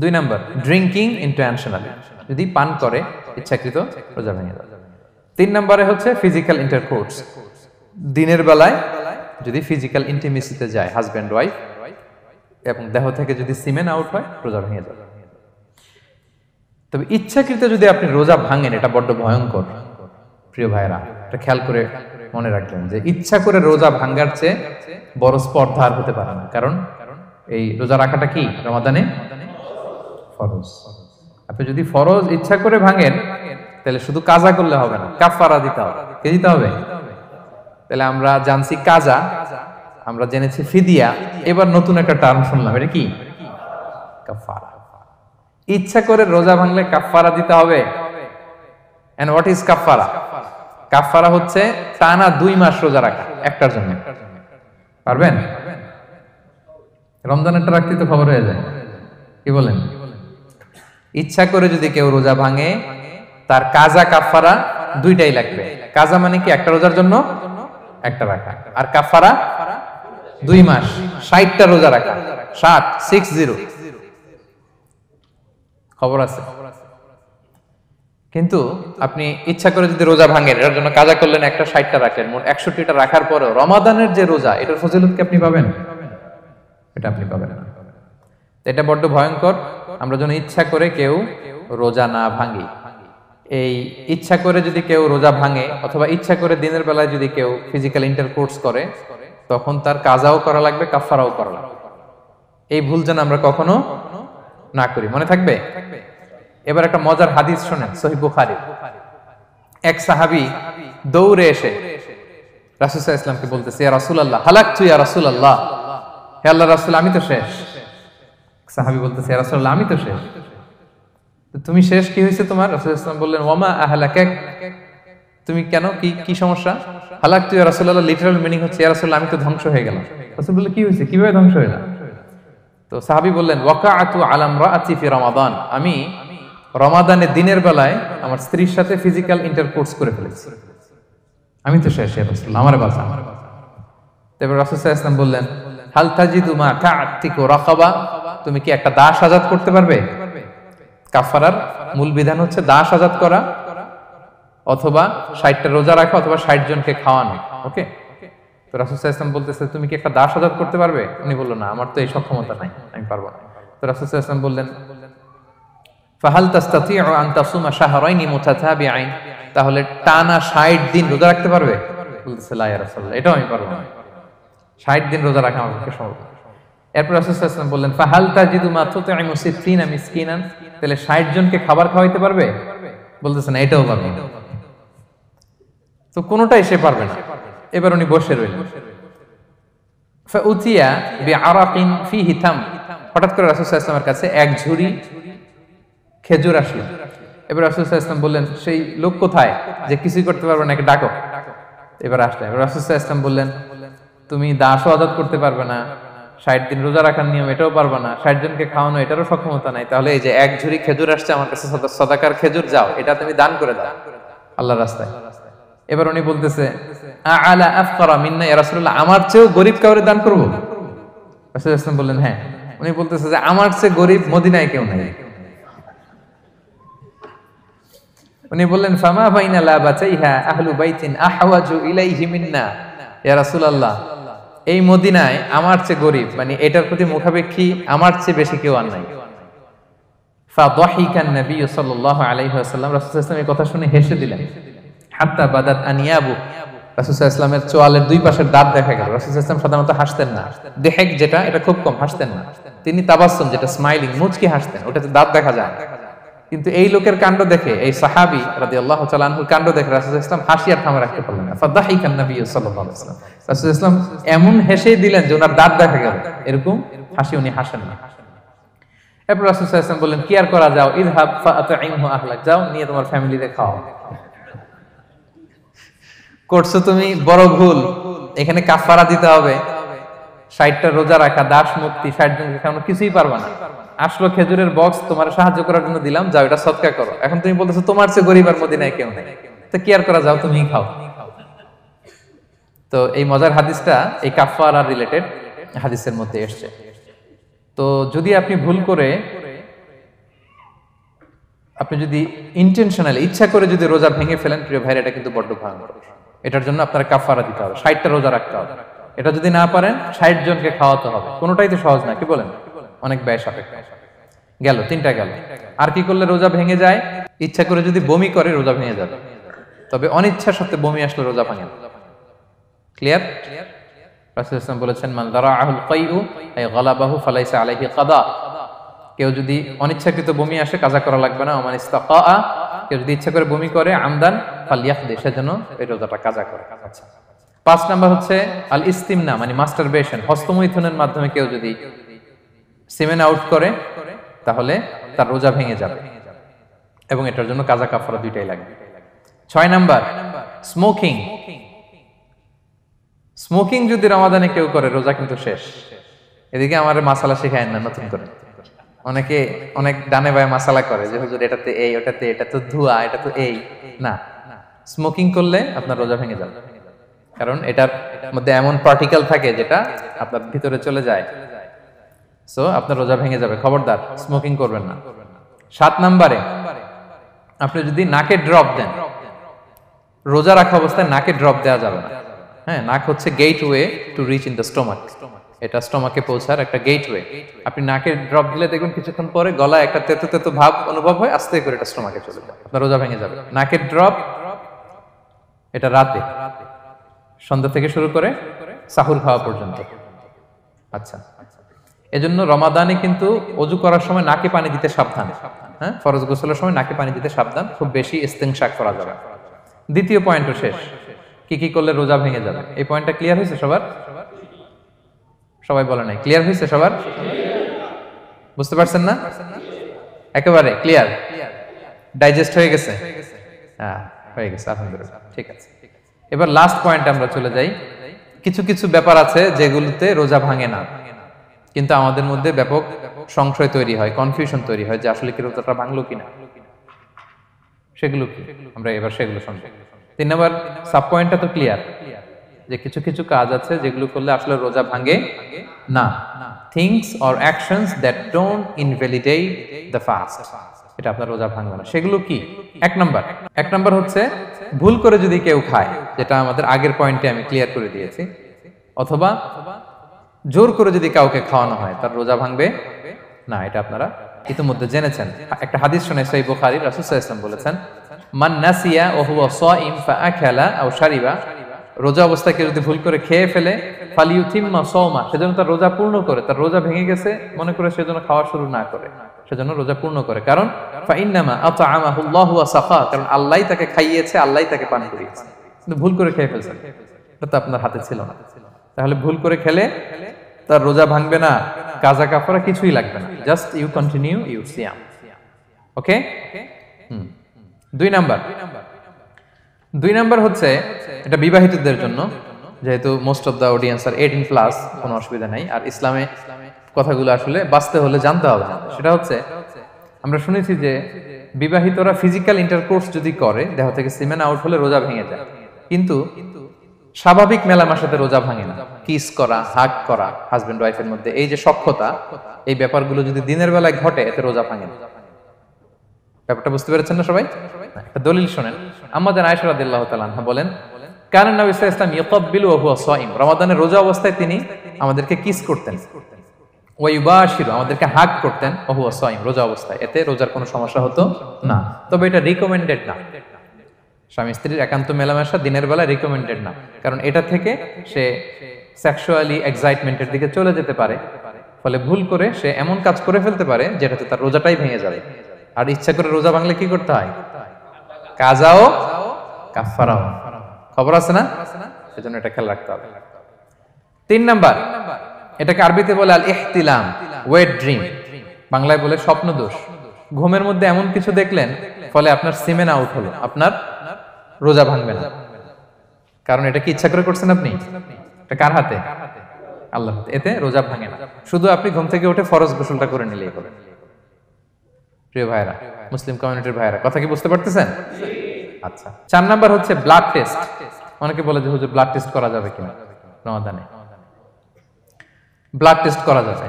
[SPEAKER 1] 2 নাম্বার, ড্রিঙ্কিং ইন্টেনশনালি, যদি পান করে ইচ্ছাকৃত, রোজা ভেঙে যায়। 3 নম্বরে হচ্ছে ফিজিক্যাল ইন্টারকোর্স, দিনের বেলায় যদি ফিজিক্যাল ইন্টিমেসিতে যায় হাজব্যান্ড ওয়াইফ এবং দেহ থেকে যদি সিমেন আউট হয় রোজা ভেঙে যায়। তবে ইচ্ছাকৃত যদি আপনি রোজা ভাঙেন এটা বড্ড ভয়ঙ্কর প্রিয় ভাইরা, এটা খেয়াল করে মনে রাখবেন যে ইচ্ছা করে রোজা ভাঙার চেয়ে বড় স্পর্ধা আর হতে পারে না। কারণ এই রোজা রাখাটা কি রমাদানে ফরজ। আপনি যদি ফরজ ইচ্ছা করে ভাঙেন তাহলে শুধু কাজা করলে হবে না, কাফারা দিতে হবে। কে দিতে হবে? তাহলে আমরা জানছি কাজা, আমরা জেনেছি ফিদিয়া, এবার নতুন একটা টার্ম শুনলাম, এটা কি? কাফারা। ইচ্ছা করে রোজা ভাঙলে কাফারা দিতে হবে। এন্ড হোয়াট ইজ কাফারা? কাফারা হচ্ছে টানা 2 মাস রোজা রাখা একটার জন্য। পারবেন? রমজানেরটা রাখতে তো খবর হয়ে যায়, কি বলেন? ইচ্ছা করে যদি কেউ রোজা ভাঙে তার কাজা কাফারা 2টাই লাগবে। কাজা মানে কি? একটা রোজার জন্য একটা রাখা, আর কাফারা 2 মাস 60টা রোজা রাখা। 60 খবর আছে। কিন্তু আপনি ইচ্ছা করে যদি রোজা ভাঙেন, এটার জন্য কাজা করলেন, একটা 60টা রাখলেন, মোট 61টা রাখার পরেও রমাদানের যে রোজা, এটার ফজিলত কি আপনি পাবেন? এটা আপনি পাবেন না। এটা বড্ড ভয়ঙ্কর। আমরা যেন ইচ্ছা করে কেউ রোজা না ভাঙি। এই ইচ্ছা করে যদি কেউ রোজা ভাঙে অথবা ইচ্ছা করে দিনের বেলায় যদি কেউ ফিজিক্যাল ইন্টারকোর্স করে, তখন তার কাজাও করা লাগবে, কাফারাও করা লাগবে। এই ভুল যেন আমরা কখনো না করি, মনে থাকবে। এবার একটা মজার হাদিস শোনেন, সহিহ বুখারী। এক সাহাবী দৌড়ে এসে রাসূল সাল্লাল্লাহু আলাইহি ওয়াসাল্লামকে বলতেছে, ইয়া রাসূলুল্লাহ হালাকতু ইয়া রাসূলুল্লাহ, হে আল্লাহর রাসূল আমি তো শেষ। সাহাবী বলতেছে, ইয়া রাসূলুল্লাহ আমি তো শেষ। তুমি শেষ, কি হয়েছে তোমার? রাসূল সাল্লাল্লাহু আলাইহি ওয়াসাল্লাম বললেন, ওয়ামা আহলাকাক, তুমি কেন, কি সমস্যা? হালাকতু ইয়া রাসূলুল্লাহ লিটারাল মিনিং হচ্ছে, ইয়া রাসূলুল্লাহ আমি তো ধ্বংস হয়ে গেলাম। রাসূল বললেন, কি হয়েছে, কিভাবে ধ্বংস হইলা? তো সাহাবী বললেন, ওয়াকাআতু আলা ইমরাআতি ফি রমাদান, আমি রমাদানের দিনের বেলায় আমার স্ত্রীর সাথে ফিজিক্যাল ইন্টারকোর্স করে ফেলেছি, আমি তো শেষ, ইয়া রাসূলুল্লাহ আমারে বাঁচান। তারপর রাসূল সাল্লাল্লাহু আলাইহি ওয়াসাল্লাম বললেন, হাল তাজিদু মা কা'তিকু রাকাবা, তুমি কি একটা দাস আজাদ করতে পারবে? কাফারার মূল বিধান হচ্ছে দাস আজাদ করা অথবা 60টা রোজা রাখা অথবা 60 জনকে খাওয়ানো। ওকে, তো রাসূল সাল্লাল্লাহু আলাইহি ওয়াসাল্লাম বলতেছে, তুমি কি একটা দাস আজাদ করতে পারবে? উনি বলল, না আমার তো এই সক্ষমতা নাই, আমি পারবো না। তো রাসূল সাল্লাল্লাহু আলাইহি ওয়াসাল্লাম বললেন, ফাহাল তাস্তাতিউ আন তাসুমা শাহরাইনি মুতাতাবিআইন, তাহলে টানা 60 দিন রোজা রাখতে পারবে? বলতেছে, লা ইয়া রাসূলুল্লাহ, এটাও আমি পারবো না, 60 দিন রোজা রাখা আমার পক্ষে সম্ভব না। এরপর রাসূল সাল্লাল্লাহু আলাইহি ওয়াসাল্লাম বললেন, ফাহাল তাজিদু মা তুতঈমু 60 মিসকিনান, তাহলে 60 জনকে খাবার খাওয়াইতে পারবে? বলতেছে, না এটাও পারবে না। তো কোনোটাই সে পারবে না। এবার উনি বসে রইলেন। ফাউতিয়া বিআরাকিন ফিহি তাম, হঠাৎ করে রাসূল সাল্লাল্লাহু আলাইহি ওয়াসাল্লামের কাছে এক ঝুড়ি খেজুর আসলো। এবার রাসূল সাল্লাল্লাহু আলাইহি ওয়াসাল্লাম বললেন, সেই লোক কোথায় যে কিছুই করতে পারবে না, একে ডাকো। এবার আসলেন। এবার রাসূল সাল্লাল্লাহু আলাইহি ওয়াসাল্লাম বললেন, তুমি দাসও আজাদ করতে পারবে না, 60 দিন রোজা রাখার নিয়ম এটাও পারবে না, 60 জনকে খাওয়ানো এটারও সক্ষমতা নাই, তাহলে এই যে এক ঝুড়ি খেজুর আসছে আমার কাছে, সাদাকার খেজুর, যাও এটা তুমি দান করে দাও আল্লাহর রাস্তায়। এবার উনি বলতেছে, আলা আফকারা মিন্না ইয়া রাসূলুল্লাহ, আমার চেয়েও গরীব কাউরে দান করব? রাসূল সাল্লাল্লাহু আলাইহি ওয়াসাল্লাম বললেন, হ্যাঁ। উনি বলতেছে যে আমার চেয়ে গরীব মদিনায় কেউ নাই। উনি বললেন, ফামা বাইনা লাবাতাইহা আহলু বাইতিন আহওয়াজু ইলাইহি মিন্না ইয়া রাসূলুল্লাহ, এই মদিনায় আমার চেয়ে গরীব, মানে এটার প্রতি মুখাপেক্ষী আমার চেয়ে বেশি কেউ আর নাই। ফাদাহিকান নবী সাল্লাল্লাহু আলাইহি ওয়াসাল্লাম, রাসূল সাল্লাল্লাহু আলাইহি ওয়াসাল্লাম এই কথা শুনে হেসে দিলেন। হাত্তা বাদাত আনিয়াবু, রাসূল সাল্লাল্লাহু আলাইহি ওয়াসাল্লামের চোয়ালের 2 পাশের দাঁত দেখা গেল। রাসূল সাল্লাল্লাহু আলাইহি ওয়াসাল্লাম সাধারণত হাসতেন না, দেহেক যেটা এটা খুব কম হাসতেন না, তিনি তাবাসসুম যেটা স্মাইলিং মুচকি হাসতেন, ওটাতে দাঁত দেখা যায়। কিন্তু এই লোকের কাণ্ড দেখে, এই সাহাবী রাদিয়াল্লাহু তাআলা আনহুর কাণ্ড দেখে রাসূল সাল্লাল্লাহু আলাইহি ওয়াসাল্লাম হাসি আর থামে রাখতে পারলেন না। ফাদাহিকান নবী সাল্লাল্লাহু আলাইহি ওয়াসাল্লাম, রাসূল সাল্লাল্লাহু আলাইহি ওয়াসাল্লাম এমন হেসেই দিলেন যে ওনার দাঁত দেখা গেল, এরকম হাসি উনি হাসেন না। এরপর রাসূল সাল্লাল্লাহু আলাইহি ওয়াসাল্লাম বললেন, কি আর করা, যাও, ইযহাব ফাআতঈমহু আহলাক, যাও নিয়ে তোমার ফ্যামিলিতে খাও। করছো তুমি বড় ভুল, এখানে কাফারা দিতে হবে। 60টা রোজা রাখা, দাস মুক্তি, 60 জনকে খাওয়ানো, কিছুই পারবা না। আসলো খেজুরের বক্স, তোমার সাহায্য করার জন্য দিলাম, যাও এটা সদকা করো। এখন তুমি বলতেছো তোমার চেয়ে গরিব আর মদিনায় কেউ নেই, তো কি আর করা, যাও তুমি খাও। তো এই মজার হাদিসটা এই কাফারা রিলেটেড হাদিসের মধ্যে এসছে। তো যদি আপনি ভুল করে, আপনি যদি ইন্টেনশনালি ইচ্ছা করে যদি রোজা ভেঙে ফেলেন, প্রিয় ভাইরা, এটা কিন্তু বড্ড ভয়ঙ্কর। এটার জন্য আপনার কাফারা দিতে হবে, 60টা রোজা রাখতে হবে। এটা যদি না পারেন 60 জনকে খাওয়াতে হবে। কোনোটাই তো সহজ না, কি বলেন? অনেক ব্যয় সাপেক্ষ। গেল 3টা গেল। আর কি করলে রোজা ভেঙে যায়? ইচ্ছা করে যদি বমি করে রোজা ভেঙে যাবে, তবে অনিচ্ছা সত্ত্বে বমি আসলে রোজা ভাঙে না। ক্লিয়ার? রাসূলুল্লাহ সাল্লাল্লাহু আলাইহি ওয়াসাল্লাম বলেছেন, মান দারাআহুল কাইউ আই গালাবাহু ফালাইসা আলাইহি কাদা। কেউ যদি অনিচ্ছাকৃত বমি আসে, কাজা করা লাগবে না। ওমান ইস্তাকা, কেউ যদি ইচ্ছা করে বমি করে, আমদান ফালইয়াকদি, সেজন্য এই রোজাটা কাজা করে। আচ্ছা, 5 নাম্বার হচ্ছে আল ইস্তিমনা, মানে মাস্টারবেশন, হস্তমৈথুনের মাধ্যমে কেউ যদি সিমেন আউট করে, তাহলে তার রোজা ভেঙে যাবে, এবং এটার জন্য কাজা কাফারা দুইটাই লাগবে। 6 নাম্বার স্মোকিং। স্মোকিং যদি রমাদানে কেউ করে, রোজা কিন্তু শেষ। এদিকে আমার মাসালা শেখায় না নতুন করে, অনেকে অনেক ডানে বায়ে মাসালা করে যে হুজুর এটাতে এই, ওটাতে এটা তো ধোঁয়া, এটা তো এই না। স্মোকিং করলে আপনার রোজা ভেঙে যাবে, কারণ এটার মধ্যে এমন পার্টিকেল থাকে যেটা আপনার ভিতরে চলে যায়। সো আপনার রোজা ভেঙে যাবে, খবরদার স্মোকিং করবেন না। 7 নম্বরে আপনি যদি নাকে ড্রপ দেন, রোজা রাখা অবস্থায় নাকে ড্রপ দেওয়া যাবে না। হ্যাঁ, নাক হচ্ছে gateway to reach in the stomach, এটা স্টোমাকে পৌঁছার একটা গেটওয়ে। আপনি নাকে ড্রপ দিলে দেখবেন কিছুক্ষণ পরে গলায় একটা তেতো তেতো ভাব অনুভব হয়, আস্তে করে এটা স্টোমাকে চলে যায়, আপনার রোজা ভেঙে যাবে। নাকের ড্রপ এটা রাতে, সন্ধ্যা থেকে শুরু করে সাহুর খাওয়া পর্যন্ত। আচ্ছা, এজন্য রমাদানে কিন্তু অজু করার সময় নাকে পানি দিতে সাবধান। হ্যাঁ, ফরজ গোসলের সময় নাকে পানি দিতে সাবধান, খুব বেশি ইস্তেনশাক করা যাবে। দ্বিতীয় পয়েন্টও শেষ, কি কি করলে রোজা ভেঙে যাবে। এই পয়েন্টটা ক্লিয়ার হয়েছে সবার? সবাই বলে নাই, ক্লিয়ার হয়েছে সবার? বুঝতে পারছেন না? একেবারে ক্লিয়ার, ডাইজেস্ট হয়ে গেছে? হ্যাঁ, হয়ে গেছে, আলহামদুলিল্লাহ, ঠিক আছে। এবার লাস্ট পয়েন্টে আমরা চলে যাই। কিছু কিছু ব্যাপার আছে যেগুলোতে রোজা ভাঙে না, কিন্তু আমাদের মধ্যে ব্যাপক সংশয় তৈরি হয়, কনফিউশন তৈরি হয় যে আসলে কি রোজাটা ভাঙলো কিনা। সেগুলো কি, আমরা এবার সেগুলো শুনবো। 3 নম্বর সাব পয়েন্টটা তো ক্লিয়ার, যে কিছু কিছু কাজ আছে যেগুলো করলে আসলে রোজা ভাঙে না। Things or actions that don't invalidate the fast, এটা আপনার রোজা ভাঙবে না। সেগুলো কি? 1 নম্বর হচ্ছে ভুল করে যদি কেউ খায়, যেটা আমাদের আগের পয়েন্টে আমি ক্লিয়ার করে দিয়েছি, অথবা জোর করে যদি কাউকে খাওয়ানো হয়, তার রোজা ভাঙবে না, এটা আপনারা ইতিমধ্যে জেনেছেন। একটা হাদিস শুনে সহিহ বুখারী, রাসূল সাল্লাল্লাহু আলাইহি ওয়াসাল্লাম বলেছেন, মান নাসিয়া ওয়া হুয়া সাইম ফাআকালা আও শারিবা, রোজা অবস্থায় কেউ যদি ভুল করে খেয়ে ফেলে, ফালিউতিম্মা সাওমা, সেজন্য তার রোজা পূর্ণ করে। তার রোজা ভেঙে গেছে মনে করে সেজন্য খাওয়া শুরু না করে, সেজন্য রোজা পূর্ণ করে। কারণ ফাইন্নামা আতআমাহুল্লাহু ওয়া সাখা, কারণ আল্লাহই তাকে খাইয়েছে, আল্লাহই তাকে পান করিয়েছে। কিন্তু ভুল করে খেয়ে ফেলছেন, এটা তো আপনার হাতে ছিল না। তাহলে ভুল করে খেলে তার রোজা ভাঙবে না, কাজা কাফারা কিছুই লাগবে না, জাস্ট ইউ কন্টিনিউ ইউ সিয়াম। ওকে? 2 নাম্বার হচ্ছে, এটা বিবাহিতদের জন্য, যেহেতু most of the audience are 18+, কোনো অসুবিধা নাই। আর ইসলামে কথাগুলো আসলে বাঁচতে হলে জানতে হবে। সেটা হচ্ছে, আমরা শুনেছি যে বিবাহিতরা ফিজিক্যাল ইন্টারকোর্স যদি করে, দেহ থেকে সিমেন আউট হলে রোজা ভেঙে যায়, কিন্তু স্বাভাবিক মেলামেশাতে রোজা ভাঙে না। কিস করা, হাগ করা হাজবেন্ড ওয়াইফের মধ্যে, এই যে সখ্যতা, এই ব্যাপারগুলো যদি দিনের বেলায় ঘটে, এতে রোজা ভাঙে না। ব্যাপারটা বুঝতে পেরেছেন না সবাই? একটা দলিল শুনেন। আম্মা জান আয়েশা রাদিয়াল্লাহু তাআলা আনহা বলেন, কানা নবী সাল্লাল্লাহু আলাইহি ওয়াসাল্লাম ইয়াকাব্বিলু ওয়া হুয়া সাইম, রমাদানের রোজা অবস্থায় তিনি আমাদেরকে কিস করতেন, ওয়া ইউবাশিরু, আমাদেরকে হাগ করতেন, ওয়া হুয়া সাইম, রোজা অবস্থায়। এতে রোজার কোনো সমস্যা হতো না, তবে এটা রিকমেন্ডেড না। স্বামী স্ত্রীর একান্ত মেলামেশা দিনের বেলা রিকমেন্ডেড না, কারণ এটা থেকে সে সেক্সুয়ালি এক্সাইটমেন্টের দিকে চলে যেতে পারে, ফলে ভুল করে সে এমন কাজ করে ফেলতে পারে যেটাতে তার রোজাটাই ভেঙে যাবে। আর ইচ্ছা করে রোজা ভাঙলে কি করতে হয়? কাজাও কাফারাও, খবর আছে না? সেজন্য এটা খেয়াল রাখতে হবে। 3 নাম্বার, এটাকে আরবিতে বলে আল ইহতিলাম, ওয়েট ড্রিম, বাংলায় বলে স্বপ্ন দোষ। ঘুমের মধ্যে এমন কিছু দেখলেন, ফলে আপনার সিমেন আউট হলো, আপনার রোজা ভাঙবে না। কারণ এটা কি ইচ্ছা করে করছেন আপনি? এটা কার হাতে? আল্লাহর হাতে, এতে রোজা ভাঙে না। শুধু আপনি ঘুম থেকে উঠে ফরজ গোসলটা করে নিলেই হবে। প্রিয় ভাইরা, মুসলিম কমিউনিটির ভাইরা, কথা কি বুঝতে পারতেছেন? আচ্ছা, 4 নাম্বার হচ্ছে ব্লাড টেস্ট। অনেকে বলে যে হুজুর ব্লাড টেস্ট করা যাবে কিনা রমাদানে। ব্লাড টেস্ট করা যাবে।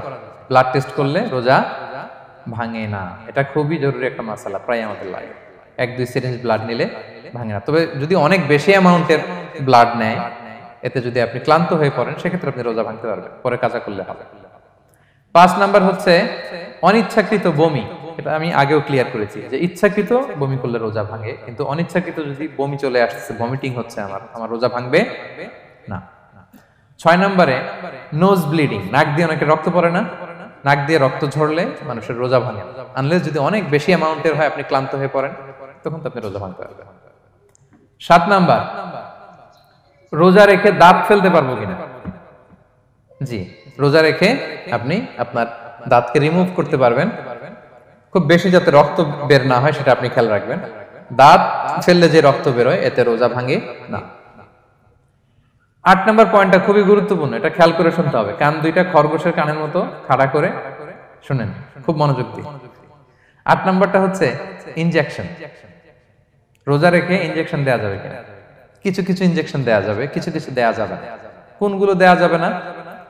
[SPEAKER 1] ব্লাড টেস্ট করলে রোজা ভাঙে না। এটা খুবই জরুরি একটা মাসালা, প্রায় আমাদের লাগে। 1-2 সিরিঞ্জ ব্লাড নিলে ভাঙে না। তবে যদি অনেক বেশি অ্যামাউন্টের ব্লাড নেয়, এতে যদি আপনি ক্লান্ত হয়ে পড়েন, সেক্ষেত্রে আপনি রোজা ভাঙতে পারবেন, পরে কাজা করলে হবে। 5 নাম্বার হচ্ছে অনিচ্ছাকৃত বমি। এটা আমি আগেও ক্লিয়ার করেছি যে ইচ্ছাকৃত বমি করলে রোজা ভাঙে, কিন্তু অনিচ্ছাকৃত যদি বমি চলে আসছে, ভমিটিং হচ্ছে, আমার রোজা ভাঙবে না। 6 নম্বরে নোজ ব্লিডিং। নাক দিয়ে অনেকে রক্ত পড়ে না? নাক দিয়ে রক্ত ঝরলে মানুষের রোজা ভাঙে না, আনলেস যদি অনেক বেশি অ্যামাউন্টের হয়, আপনি ক্লান্ত হয়ে পড়েন, তখন তো আপনি রোজা ভাঙতে পারবেন। 7 নাম্বার, রোজা রেখে দাঁত ফেলতে পারবো কিনা? জি, রোজা রেখে আপনি আপনার দাঁতকে রিমুভ করতে পারবেন, খুব বেশি যাতে রক্ত বের না হয় সেটা আপনি খেয়াল রাখবেন। দাঁত ফেললে যে রক্ত বেরোয়, এতে রোজা ভাঙে না। 8 নম্বর পয়েন্টটা খুবই গুরুত্বপূর্ণ, এটা খেয়াল করে শুনতে হবে। কান দুইটা খরগোশের কানের মতো খাড়া করে শুনেন, খুব মনোযোগ দিয়ে। 8 নম্বরটা হচ্ছে ইনজেকশন। রোজা রেখে ইনজেকশন দেয়া যাবে কিনা? কিছু কিছু ইনজেকশন দেয়া যাবে, কিছু কিছু দেয়া যাবে না। কোনগুলো দেয়া যাবে না?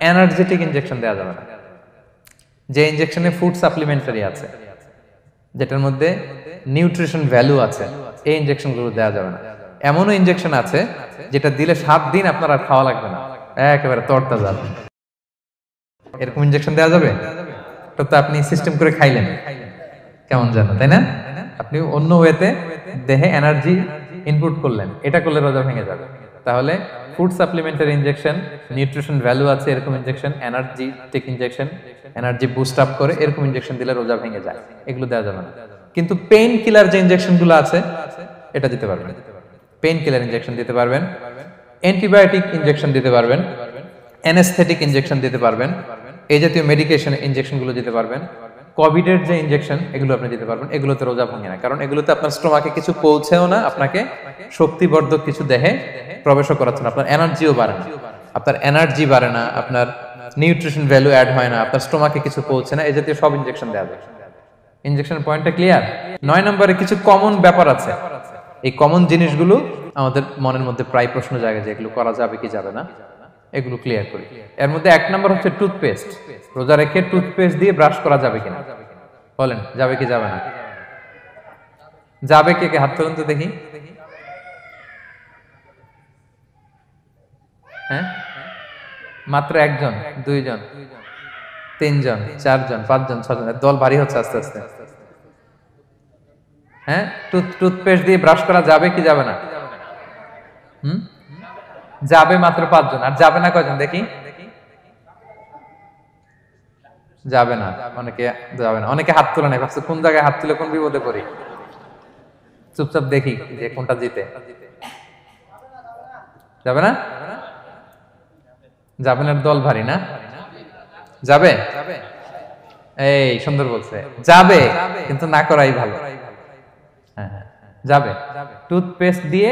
[SPEAKER 1] এনার্জেটিক ইনজেকশন দেয়া যাবে না। যে ইনজেকশনে ফুড সাপ্লিমেন্টারি আছে, যেটার মধ্যে নিউট্রিশন ভ্যালু আছে, এই ইনজেকশনগুলো দেয়া যাবে না। এমনও ইনজেকশন আছে যেটা দিলে 7 দিন আপনার আর খাওয়া লাগবে না, একেবারে তরতাজা। এরকম ইনজেকশন দেয়া যাবে? তো আপনি সিস্টেম করে খাইলেন কেমন জানো, তাই না? আপনি অন্য ওয়েতে দেহে এনার্জি ইনপুট করলেন, এটা করলে রোজা ভেঙে যাবে। তাহলে food supplementary injection, nutrition value আছে এরকম injection, energetic injection, energy boost up করে এরকম ইনজেকশন দিলে রোজা ভেঙে যায়, এগুলো দেওয়া যাবে না। কিন্তু পেইন কিলার যে ইনজেকশনগুলো আছে, এটা দিতে পারবেন। পেইন কিলার ইনজেকশন দিতে পারবেন, অ্যান্টিবায়োটিক ইনজেকশন দিতে পারবেন, অ্যানেস্থেটিক ইনজেকশন দিতে পারবেন, এই জাতীয় মেডিকেশন ইনজেকশনগুলো দিতে পারবেন। কোভিডের যে ইনজেকশন, এগুলো আপনি দিতে পারবেন। এগুলোতে রোজা ভাঙে না, কারণ এগুলোতে আপনার স্টোমাকে কিছু পৌঁছেও না, আপনাকে শক্তিবর্ধক কিছু দেহে প্রবেশও করাচ্ছে না, আপনার এনার্জিও বাড়ে না। আপনার এনার্জি বাড়ে না, আপনার নিউট্রিশন ভ্যালু অ্যাড হয় না, আপনার স্টোমাকে কিছু পৌঁছে না, এই জাতীয় সব ইনজেকশন দেওয়া যায়। ইনজেকশনের পয়েন্টটা ক্লিয়ার? 9 নম্বরে কিছু কমন ব্যাপার আছে। এই কমন জিনিসগুলো আমাদের মনের মধ্যে প্রায় প্রশ্ন জাগে যে এগুলো করা যাবে কি যাবে না, এগুলো ক্লিয়ার করি। এর মধ্যে 1 নম্বর হচ্ছে টুথপেস্ট। রোজা রেখে টুথপেস্ট দিয়ে ব্রাশ করা যাবে কিনা? বলেন, যাবে কি যাবে না? যাবে, কে কে হাত তুলুন তো দেখি। হ্যাঁ, মাত্র 1 জন, 2 জন, 3 জন, 4 জন, 5 জন, 6 জন, দল ভারী হচ্ছে আস্তে আস্তে। হ্যাঁ, টুথপেস্ট দিয়ে ব্রাশ করা যাবে কি যাবে না? যাবে মাত্র 5 জন। আর যাবে না কয়জন দেখি? যাবে না, অনেকে যাবে না। অনেকে হাত তুলে নাই, ভাবছে কোন জায়গায় হাত তুলে কোন বিপদে পড়ি। চুপচাপ দেখি যে কোনটা জিতে। যাবে না? যাবে না, দল ভারী না? যাবে? এই সুন্দর বলছে, যাবে, কিন্তু না করাই ভালো। হ্যাঁ, যাবে। টুথপেস্ট দিয়ে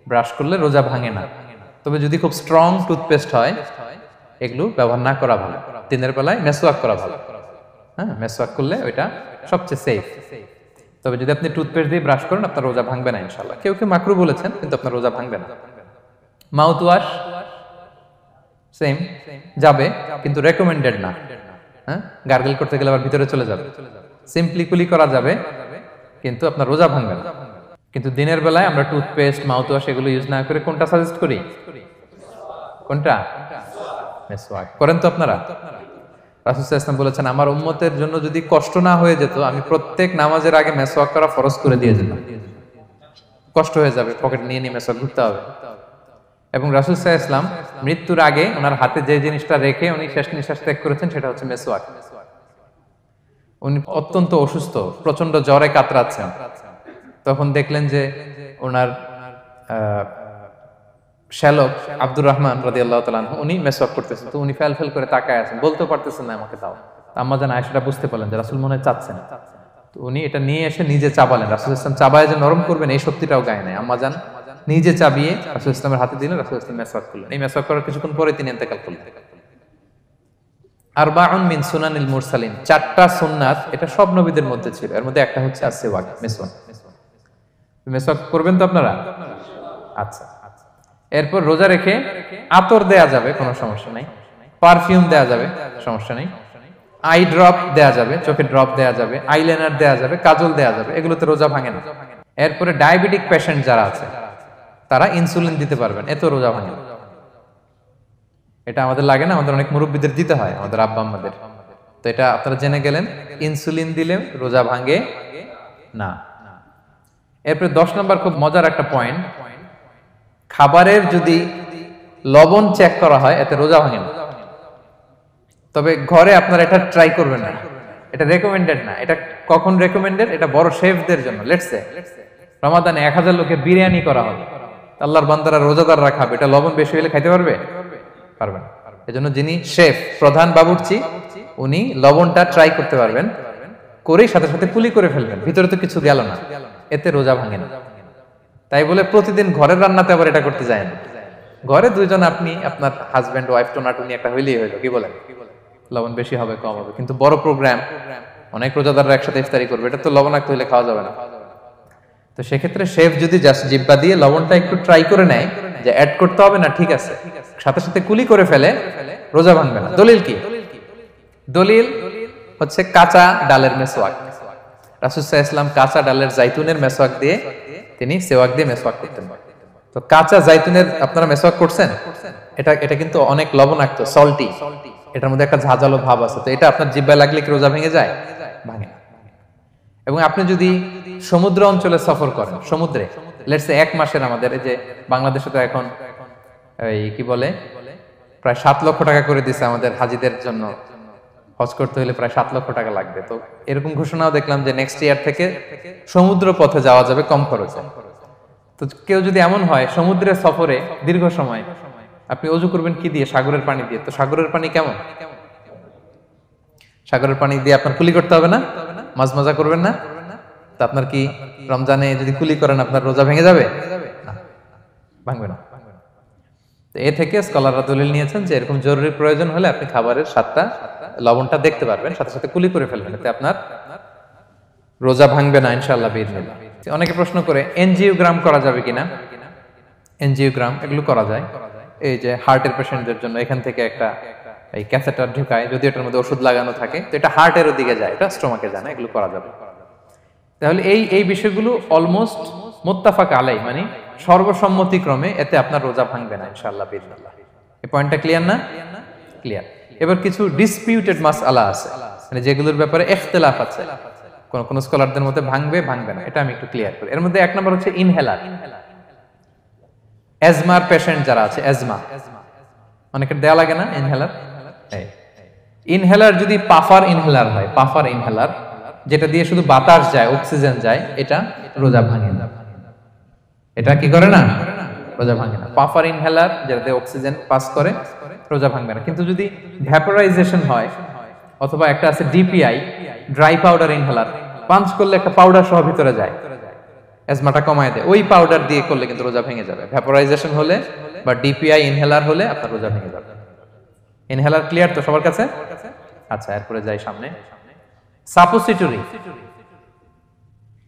[SPEAKER 1] ব্রাশ করলে রোজা ভাঙে না, তবে যদি খুব স্ট্রং টুথপেস্ট হয়, এগুলো ব্যবহার না করা ভালো। দিনের বেলায় মেসওয়াক করা ভালো। হ্যাঁ, মেসওয়াক করলে ওইটা সবচেয়ে সেফ। তবে যদি আপনি টুথপেস্ট দিয়ে ব্রাশ করেন, আপনার রোজা ভাঙবে না ইনশাআল্লাহ। কেউ কেউ মাকরু বলেছেন, কিন্তু আপনার রোজা ভাঙবে না। মাউথ ওয়াশ সেম, যাবে, কিন্তু রেকমেন্ডেড না। হ্যাঁ, গার্গল করতে গেলে আবার ভিতরে চলে যাবে। সিম্পলি কুলি করা যাবে, কিন্তু আপনার রোজা ভাঙবে না। কিন্তু দিনের বেলায় আমরা টুথপেস্ট, মাউথ ওয়াশ এগুলো ইউজ না করে কোনটা সাজেস্ট করি? কোনটা? মেসওয়াক করেন তো আপনারা? রাসূল সাল্লাল্লাহু আলাইহি ওয়াসাল্লাম বলেছেন, আমার উম্মতের জন্য যদি কষ্ট না হয়ে যেত, আমি প্রত্যেক নামাজের আগে মেসওয়াক করা ফরজ করে দিয়ে যেতাম। কষ্ট হয়ে যাবে, পকেট নিয়ে নিয়ে মেসওয়াক ঘুরতে হবে। এবং রাসূল সাল্লাল্লাহু আলাইহি ওয়াসাল্লাম মৃত্যুর আগে ওনার হাতে যে জিনিসটা রেখে উনি শেষ নিঃশ্বাস ত্যাগ করেছেন, সেটা হচ্ছে মেসওয়াক। উনি অত্যন্ত অসুস্থ, প্রচন্ড জ্বরে কাতরাচ্ছেন। তখন দেখলেন যে ওনার শ্যালক আব্দুর রহমান রাদিয়াল্লাহু তাআলা আনহু, উনি মেসওয়াক করতেছেন। তো উনি ফেল করে তাকায় আছেন, বলতে পারতেছেন না আমাকে দাও। আম্মা জান আয়েশা বুঝতে পারলেন যে রাসূল মনে চাচ্ছেন। তো উনি এটা নিয়ে এসে নিজে চাবালেন। রাসূল সাল্লাল্লাহু আলাইহি ওয়াসাল্লাম চাবায় যে নরম করবেন, এই শক্তিটাও গায়ে নাই। আম্মা জান নিজে চাবিয়ে রাসূল সাল্লাল্লাহু আলাইহি ওয়াসাল্লামের হাতে দিলেন, রাসূল সাল্লাল্লাহু আলাইহি ওয়াসাল্লাম মেসওয়াক করলেন। এই মেসওয়াক করার কিছুক্ষণ পরে তিনি ইন্তেকাল করলেন। আরবাউন মিন সুনানিল মুরসালিন, চারটা সুন্নাত, এটা সব নবীদের মধ্যে ছিল। এর মধ্যে একটা হচ্ছে আসওয়াক, মেসওয়াক। মেসওয়াক করবেন তো আপনারা? আচ্ছা। এরপর রোজা রেখে আতর দেয়া যাবে, কোনো সমস্যা নাই। পারফিউম দেয়া যাবে, সমস্যা নেই। আই ড্রপ দেয়া যাবে, চোখে ড্রপ দেয়া যাবে, আইলাইনার দেয়া যাবে, কাজল দেয়া যাবে, এগুলোতে রোজা ভাঙে না। এরপরে ডায়াবেটিক পেশেন্ট যারা আছে তারা ইনসুলিন দিতে পারবেন, এত রোজা ভাঙে না। এটা আমাদের লাগে না, আমাদের অনেক মুরব্বীদের দিতে হয়, আমাদের আব্বা আম্মাদের। তো এটা আপনারা জেনে গেলেন, ইনসুলিন দিলে রোজা ভাঙে না। এরপরে 10 নম্বর খুব মজার একটা পয়েন্ট, খাবারের যদি লবণ চেক করা হয় এতে রোজা ভাঙে না। তবে ঘরে আপনারা এটা ট্রাই করবেন না, এটা রেকমেন্ডেড না। এটা কখন রেকমেন্ডেড? এটা বড় শেফদের জন্য। লেটস সে রমাদানে 1000 লোকের বিরিয়ানি করা হবে, আল্লাহর বান্দারা রোজাদাররা খাবে, এটা লবণ বেশি হলে খাইতে পারবে? পারবেন। এজন্য যিনি শেফ, প্রধান বাবুর্চি, উনি লবণটা ট্রাই করতে পারবেন, করেই সাথে সাথে কুলি করে ফেলবেন, ভিতরে তো কিছু গেল না, এতে রোজা ভাঙে না। তাই বলে প্রতিদিন ঘরের রান্নাতে আবার এটা করতে যায় না। ঘরে দুইজন, আপনি আপনার হাজবেন্ড ওয়াইফ টোনাটুনি একটা হইলেই হইলো, কি বলেন? লবণ বেশি হবে কম হবে, কিন্তু বড় প্রোগ্রাম, অনেক রোজাদাররা একসাথে ইফতারি করবে, এটা তো লবণাক্ত হইলে খাওয়া যাবে না। তো সেক্ষেত্রে শেফ যদি জাস্ট জিব্বা দিয়ে লবণটা একটু ট্রাই করে নেয় যে অ্যাড করতে হবে না, ঠিক আছে, সাথে সাথে কুলি করে ফেলে, রোজা ভাঙবে না। দলিল কি? দলিল হচ্ছে কাঁচা ডালের মেসওয়াক। রাসূল সাল্লাল্লাহু আলাইহি ওয়াসাল্লাম কাঁচা ডালের জাইতুনের মেসওয়াক দিয়ে তিনি সেওয়াক দিয়ে মেসওয়াক করতেন। তো কাঁচা জাইতুনের আপনারা মেসওয়াক করছেন, এটা কিন্তু অনেক লবণাক্ত, সল্টি, এটার মধ্যে একটা ঝাঁঝালো ভাব আছে। তো এটা আপনার জিহ্বায় লাগলে কি রোজা ভেঙে যায়? ভাঙে না। এবং আপনি যদি সমুদ্র অঞ্চলে সফর করেন, সমুদ্রে লেটস সে 1 মাসের, আমাদের এই যে বাংলাদেশে তো এখন এই কি বলে প্রায় 7 লক্ষ টাকা করে দিছে আমাদের হাজিদের জন্য, হজ করতে হলে প্রায় 7 লক্ষ টাকা লাগবে। তো এরকম ঘোষণাও দেখলাম যে নেক্সট ইয়ার থেকে সমুদ্র পথে যাওয়া যাবে কম খরচে। তো কেউ যদি এমন হয় সমুদ্রের সফরে দীর্ঘ সময়, আপনি ওযু করবেন কি দিয়ে? সাগরের পানি দিয়ে। তো সাগরের পানি কেমন? সাগরের পানি দিয়ে আপনার কুলি করতে হবে না? মাজা করবেন না? তো আপনার কি রমজানে যদি কুলি করেন আপনার রোজা ভেঙে যাবে? না, ভাঙবে না। তো এ থেকে স্কলাররা দলিল নিয়েছেন যে এরকম জরুরি প্রয়োজন হলে আপনি খাবারের স্বাদটা, লবণটা দেখতে পারবেন, সাথে সাথে কুলি করে ফেলবেন, এতে আপনার রোজা ভাঙবে না ইনশাআল্লাহ বিইذনিল্লাহ। অনেকে প্রশ্ন করে এনজিওগ্রাম করা যাবে কিনা? এনজিওগ্রাম এগুলো করা যায়। এই যে হার্টের পেশেন্টদের জন্য এখান থেকে একটা এই ক্যাথেটার ঢুকায়, যদি এটার মধ্যে ওষুধ লাগানো থাকে, তো এটা হার্টের দিকে যায়, এটা স্টোমাকে যায় না, এগুলো করা যাবে। তাহলে এই বিষয়গুলো অলমোস্ট মুত্তাফাক আলাই, মানে সর্বসম্মতিক্রমে, এতে আপনার রোজা ভাঙবে না ইনশাআল্লাহ বিইذনিল্লাহ। এই পয়েন্টটা ক্লিয়ার না? ক্লিয়ার। এবার কিছু ডিসপিউটেড মাসআলা আছে, মানে যেগুলোর ব্যাপারে ইখতিলাফ আছে, কোন স্কলারদের মধ্যে ভাঙবে না, এটা আমি একটু ক্লিয়ার করি। এর মধ্যে 1 নম্বর হচ্ছে ইনহেলার। অ্যাজমার পেশেন্ট যারা আছে, অ্যাজমা অনেকের দেয়া লাগে না ইনহেলার। ইনহেলার যদি পাফার ইনহেলার হয়, পাফার ইনহেলার যেটা দিয়ে শুধু বাতাস যায়, অক্সিজেন যায়, এটা রোজা ভাঙে না। এটা কি করে না? রোজা ভাঙে না। পাফার ইনহেলার যেটা দিয়ে অক্সিজেন পাস করে, রোজা ভাঙবে না। কিন্তু যদি ভ্যাপোরাইজেশন হয়, অথবা একটা আছে DPI, dry powder inhaler, punch করলে একটা পাউডার সহ ভিতরে যায়, অ্যাজমাটা কমায় দেয়, ওই পাউডার দিয়ে করলে কিন্তু রোজা ভেঙে যাবে। ভ্যাপোরাইজেশন হলে বা ডিপিআই ইনহেলার হলে আপনার রোজা ভেঙে যাবে। ইনহেলার ক্লিয়ার তো সবার কাছে? আচ্ছা, এরপরে যাই সামনে। সাপোসিটরি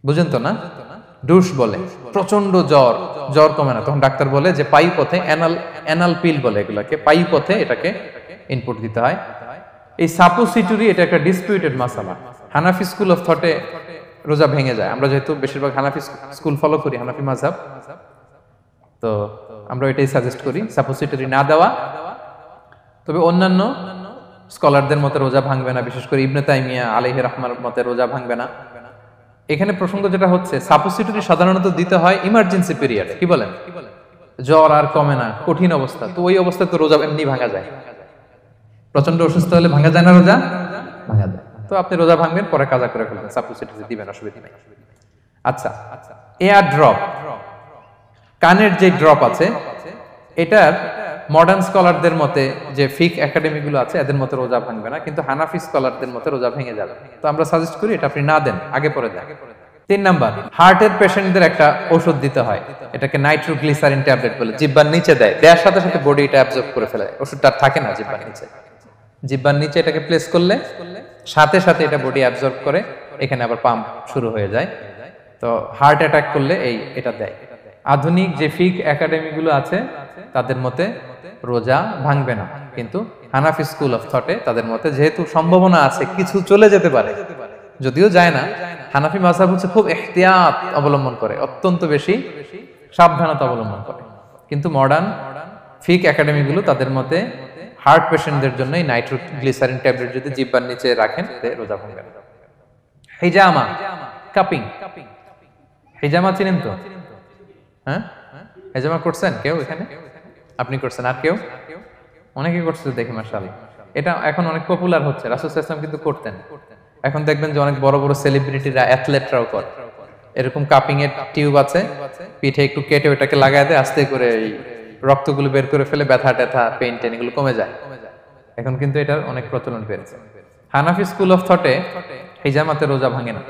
[SPEAKER 1] বুঝেন তো না? ডুশ বলে, প্রচন্ড জ্বর কমে না, তখন ডাক্তার বলে যে পায়ু পথে, অ্যানাল পিল বলে এগুলাকে, পায়ু পথে এটাকে ইনপুট দিতে হয়। এই সাপোসিটরি এটা একটা ডিসপিউটেড মাসালা। হানাফি স্কুল অফ থটে রোজা ভেঙে যায়। আমরা যেহেতু বেশিরভাগ হানাফি স্কুল ফলো করি, হানাফি মাযহাব, তো আমরা এটাই সাজেস্ট করি সাপোসিটরি না দেওয়া। তবে অন্যান্য স্কলারদের মতে রোজা ভাঙবে না, বিশেষ করে ইবনে তাইমিয়া আলাইহি রাহমার মতে রোজা ভাঙবে না। এখানে প্রসঙ্গ যেটা হচ্ছে, সাপোসিটরি সাধারণত দিতে হয় ইমার্জেন্সি পিরিয়ডে, কি বলেন? জ্বর আর কমে না, কঠিন অবস্থা, তো ওই অবস্থায় তো রোজা এমনি ভাঙা যায়। প্রচন্ড অসুস্থ হলে ভাঙা যায় না রোজা? ভাঙা যায়। তো আপনি রোজা ভাঙবেন, পরে কাজা করে ফেলবেন, সাপোসিটরি দিবেন, অসুবিধা নাই। আচ্ছা, এয়ার ড্রপ, কানের যে ড্রপ আছে, এটার মডার্ন স্কলারদের মতে, যে ফিক একাডেমি গুলো আছে, এদের মতে রোজা ভাঙবে না, কিন্তু হানাফি স্কলারদের মতে রোজা ভেঙে যাবে। তো আমরা সাজেস্ট করি এটা আপনি না দেন, আগে পরে দেন। 3 নাম্বার, হার্টের পেশেন্টদের একটা ওষুধ দিতে হয়, এটাকে নাইট্রোগ্লিসারিন ট্যাবলেট বলে, জিহ্বার নিচে দেয়, দেওয়ার সাথে সাথে বডি এটা অ্যাবজর্ব করে ফেলে, ওষুধটা থাকে না জিহ্বার নিচে। জিহ্বার নিচে এটাকে প্লেস করলে সাথে সাথে এটা বডি অ্যাবজর্ব করে, এখানে আবার পাম্প শুরু হয়ে যায়। তো হার্ট অ্যাটাক করলে এটা দেয়। আধুনিক যে ফিক একাডেমি গুলো আছে তাদের মতে রোজা ভাঙবে না, কিন্তু হানাফি স্কুল অফ থটে তাদের মতে যেহেতু সম্ভাবনা আছে কিছু চলে যেতে পারে, যদিও যায় না, হানাফি মাযহাব হচ্ছে খুব ইহতিয়াত অবলম্বন করে, অত্যন্ত বেশি সাবধানতা অবলম্বন করে। কিন্তু মডার্ন ফিক একাডেমি গুলো তাদের মতে হার্ট পেশেন্টদের জন্য নাইট্রোগ্লিসারিন ট্যাবলেট যদি জিহ্বার নিচে রাখেন রোজা ভাঙবে না। হিজামা, কাপিং, হিজামা চিনেন তো? হ্যাঁ, হিজামা করছেন কেউ এখানে? আপনি করছেন, আর কেউ? অনেকে করছে দেখি মাশাআল্লাহ। এটা এখন অনেক পপুলার হচ্ছে, রাসূল সাল্লাল্লাহু আলাইহি ওয়াসাল্লাম কিন্তু করতেন। এখন দেখবেন যে অনেক বড় বড় সেলিব্রিটিরা, অ্যাথলেটরাও করে। এরকম কাপিং এর টিউব আছে, পিঠে একটু কেটে ওটাকে লাগায় দেয়, আস্তে করে এই রক্তগুলো বের করে ফেলে, ব্যথা ট্যাথা, পেইন টেন এগুলো কমে যায়। এখন কিন্তু এটার অনেক প্রচলন পেয়েছে। হানাফি স্কুল অফ থটে হিজামাতে রোজা ভাঙে না,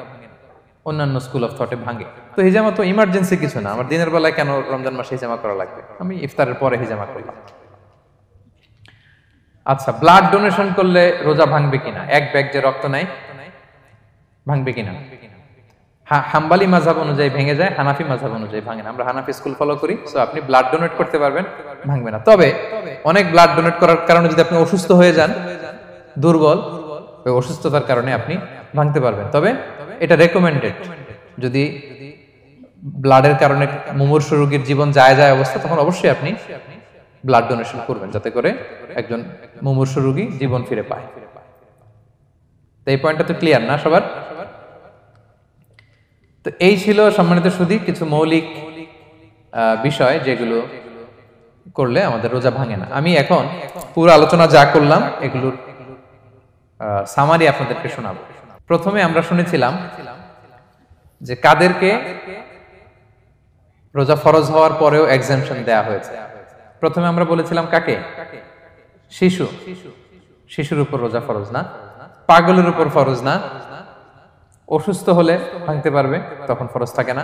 [SPEAKER 1] অন্যান্য স্কুল অফ থটে ভাঙে। তো হিজামা তো ইমার্জেন্সি কিছু না, আমার দিনের বেলায় কেন রমজান মাসে হিজামা করা লাগবে, আমি ইফতারের পরে হিজামা করলাম। আচ্ছা, ব্লাড ডোনেশন করলে রোজা ভাঙবে কিনা? এক ব্যাগ যে রক্ত নাই, ভাঙবে কিনা? হাম্বালি মাযহাব অনুযায়ী ভেঙে যায়, হানাফি মাযহাব অনুযায়ী ভাঙে না। আমরা হানাফি স্কুল ফলো করি, সো আপনি ব্লাড ডোনেট করতে পারবেন, ভাঙবে না। তবে অনেক ব্লাড ডোনেট করার কারণে যদি আপনি অসুস্থ হয়ে যান, দুর্বল, ওই অসুস্থতার কারণে আপনি ভাঙতে পারবেন। তবে এটা রেকমেন্ডেড, যদি ব্লাডের কারণে মুমূর্ষু রোগীর জীবন যায় অবস্থা, তখন অবশ্যই আপনি ব্লাড ডোনেশন করবেন, যাতে করে একজন মুমূর্ষু রোগী জীবন ফিরে পায়। তো এই পয়েন্টটা তো ক্লিয়ার না সবার? তো এই ছিল সম্মানিত সুধী কিছু মৌলিক বিষয় যেগুলো করলে আমাদের রোজা ভাঙে না। আমি এখন পুরো আলোচনা যা করলাম এগুলোর সামারি আপনাদেরকে শোনাবো। প্রথমে আমরা শুনেছিলাম যে কাদেরকে রোজা ফরজ হওয়ার পরেও এক্সাম্পশন দেয়া হয়েছে। প্রথমে আমরা বলেছিলাম কাকে? শিশু, শিশুর উপর রোজা ফরজ না, পাগলের উপর ফরজ না, অসুস্থ হলে ভাঙতে পারবে, তখন ফরজ থাকে না,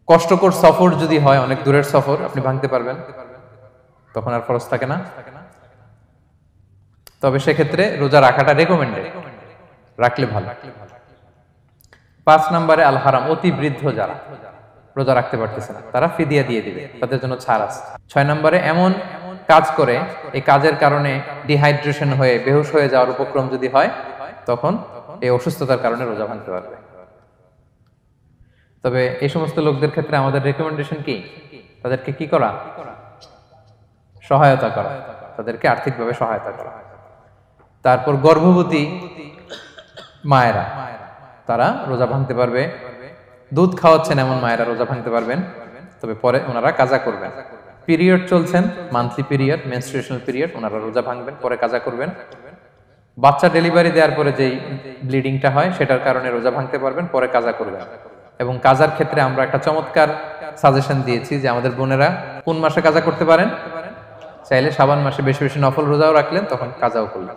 [SPEAKER 1] কষ্টকর সফর যদি হয়, অনেক দূরের সফর, আপনি ভাঙতে পারবেন, তখন আর ফরজ থাকে না। তবে সেক্ষেত্রে রোজা রাখাটা রেকমেন্ডেড, রাখলে ভালো। 5 নম্বরে আল হারাম, অতি বৃদ্ধ যারা রোজা রাখতে পারতেছে না তারা ফিদিয়া দিয়ে দিবে, তাদের জন্য ছাড় আছে। 6 নম্বরে এমন কাজ করে, এই কাজের কারণে ডিহাইড্রেশন হয়ে বেহুশ হয়ে যাওয়ার উপক্রম যদি হয়, তখন এই অসুস্থতার কারণে রোজা ভাঙতে পারবে। তবে এই সমস্ত লোকদের ক্ষেত্রে আমাদের রেকমেন্ডেশন কি? তাদেরকে কি করা? সহায়তা করা, তাদেরকে আর্থিকভাবে সহায়তা করা। তারপর গর্ভবতী মায়েরা, তারা রোজা ভাঙতে পারবে। দুধ খাওয়াচ্ছেন এমন মায়েরা রোজা ভাঙতে পারবেন, তবে পরে ওনারা কাজা করবেন। পিরিয়ড চলছেন, মান্থলি পিরিয়ড, মেনস্ট্রুয়েশনাল পিরিয়ড, ওনারা রোজা ভাঙবেন, পরে কাজা করবেন। বাচ্চা ডেলিভারি দেওয়ার পরে যেই ব্লিডিংটা হয় সেটার কারণে রোজা ভাঙতে পারবেন, পরে কাজা করবেন। এবং কাজার ক্ষেত্রে আমরা একটা চমৎকার সাজেশন দিয়েছি যে আমাদের বোনেরা কোন মাসে কাজা করতে পারেন? চাইলে শাবান মাসে বেশি বেশি নফল রোজাও রাখলেন, তখন কাজাও করলেন।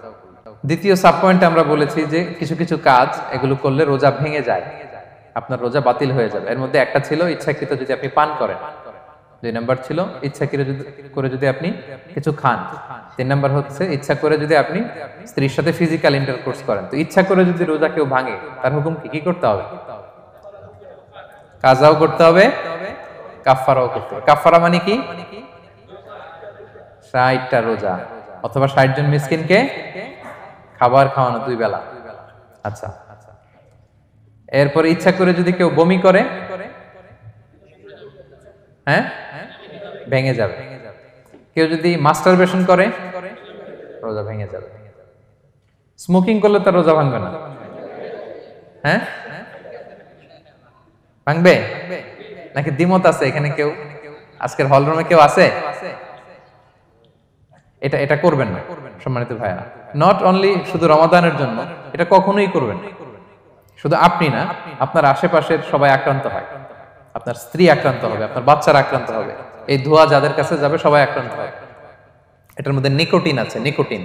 [SPEAKER 1] দ্বিতীয় সাব পয়েন্টে আমরা বলেছি যে কিছু কিছু কাজ এগুলো করলে রোজা ভেঙে যায়, আপনার রোজা বাতিল হয়ে যাবে। এর মধ্যে একটা ছিল ইচ্ছাকৃত যদি আপনি পান করেন, 2 নাম্বার ছিল ইচ্ছাকৃত করে যদি আপনি কিছু খান, 3 নাম্বার হচ্ছে ইচ্ছা করে যদি আপনি স্ত্রীর সাথে ফিজিক্যাল ইন্টারকোর্স করেন। তো ইচ্ছা করে যদি রোজা কেউ ভাঙে, তার হুকুম কি করতে হবে? কাজাও করতে হবে, কাফফারাও করতে হবে। কাফফারা মানে কি? 60টা রোজা অথবা 60 জন মিসকিনকে খাবার খাওয়ানো 2 বেলা। আচ্ছা, এরপর ইচ্ছা করে যদি কেউ বমি করে, হ্যাঁ, ভেঙে যাবে। কেউ যদি মাস্টারবেশন করে, রোজা ভেঙে যাবে। স্মোকিং করলে তার রোজা ভাঙবে না, হ্যাঁ, ভাঙবে নাকি দ্বিমত আছে এখানে? কেউ আজকের হল রুমে কেউ আছে? এটা করবেন না সম্মানিত ভাইয়া, নট অনলি শুধু রমাদানের জন্য, এটা কখনোই করবেন না। শুধু আপনি না, আপনার আশেপাশের সবাই আক্রান্ত হয়, আপনার স্ত্রী আক্রান্ত হবে, আপনার বাচ্চারা আক্রান্ত হবে, এই ধোঁয়া যাদের কাছে যাবে সবাই আক্রান্ত হবে। এটার মধ্যে নিকোটিন আছে, নিকোটিন।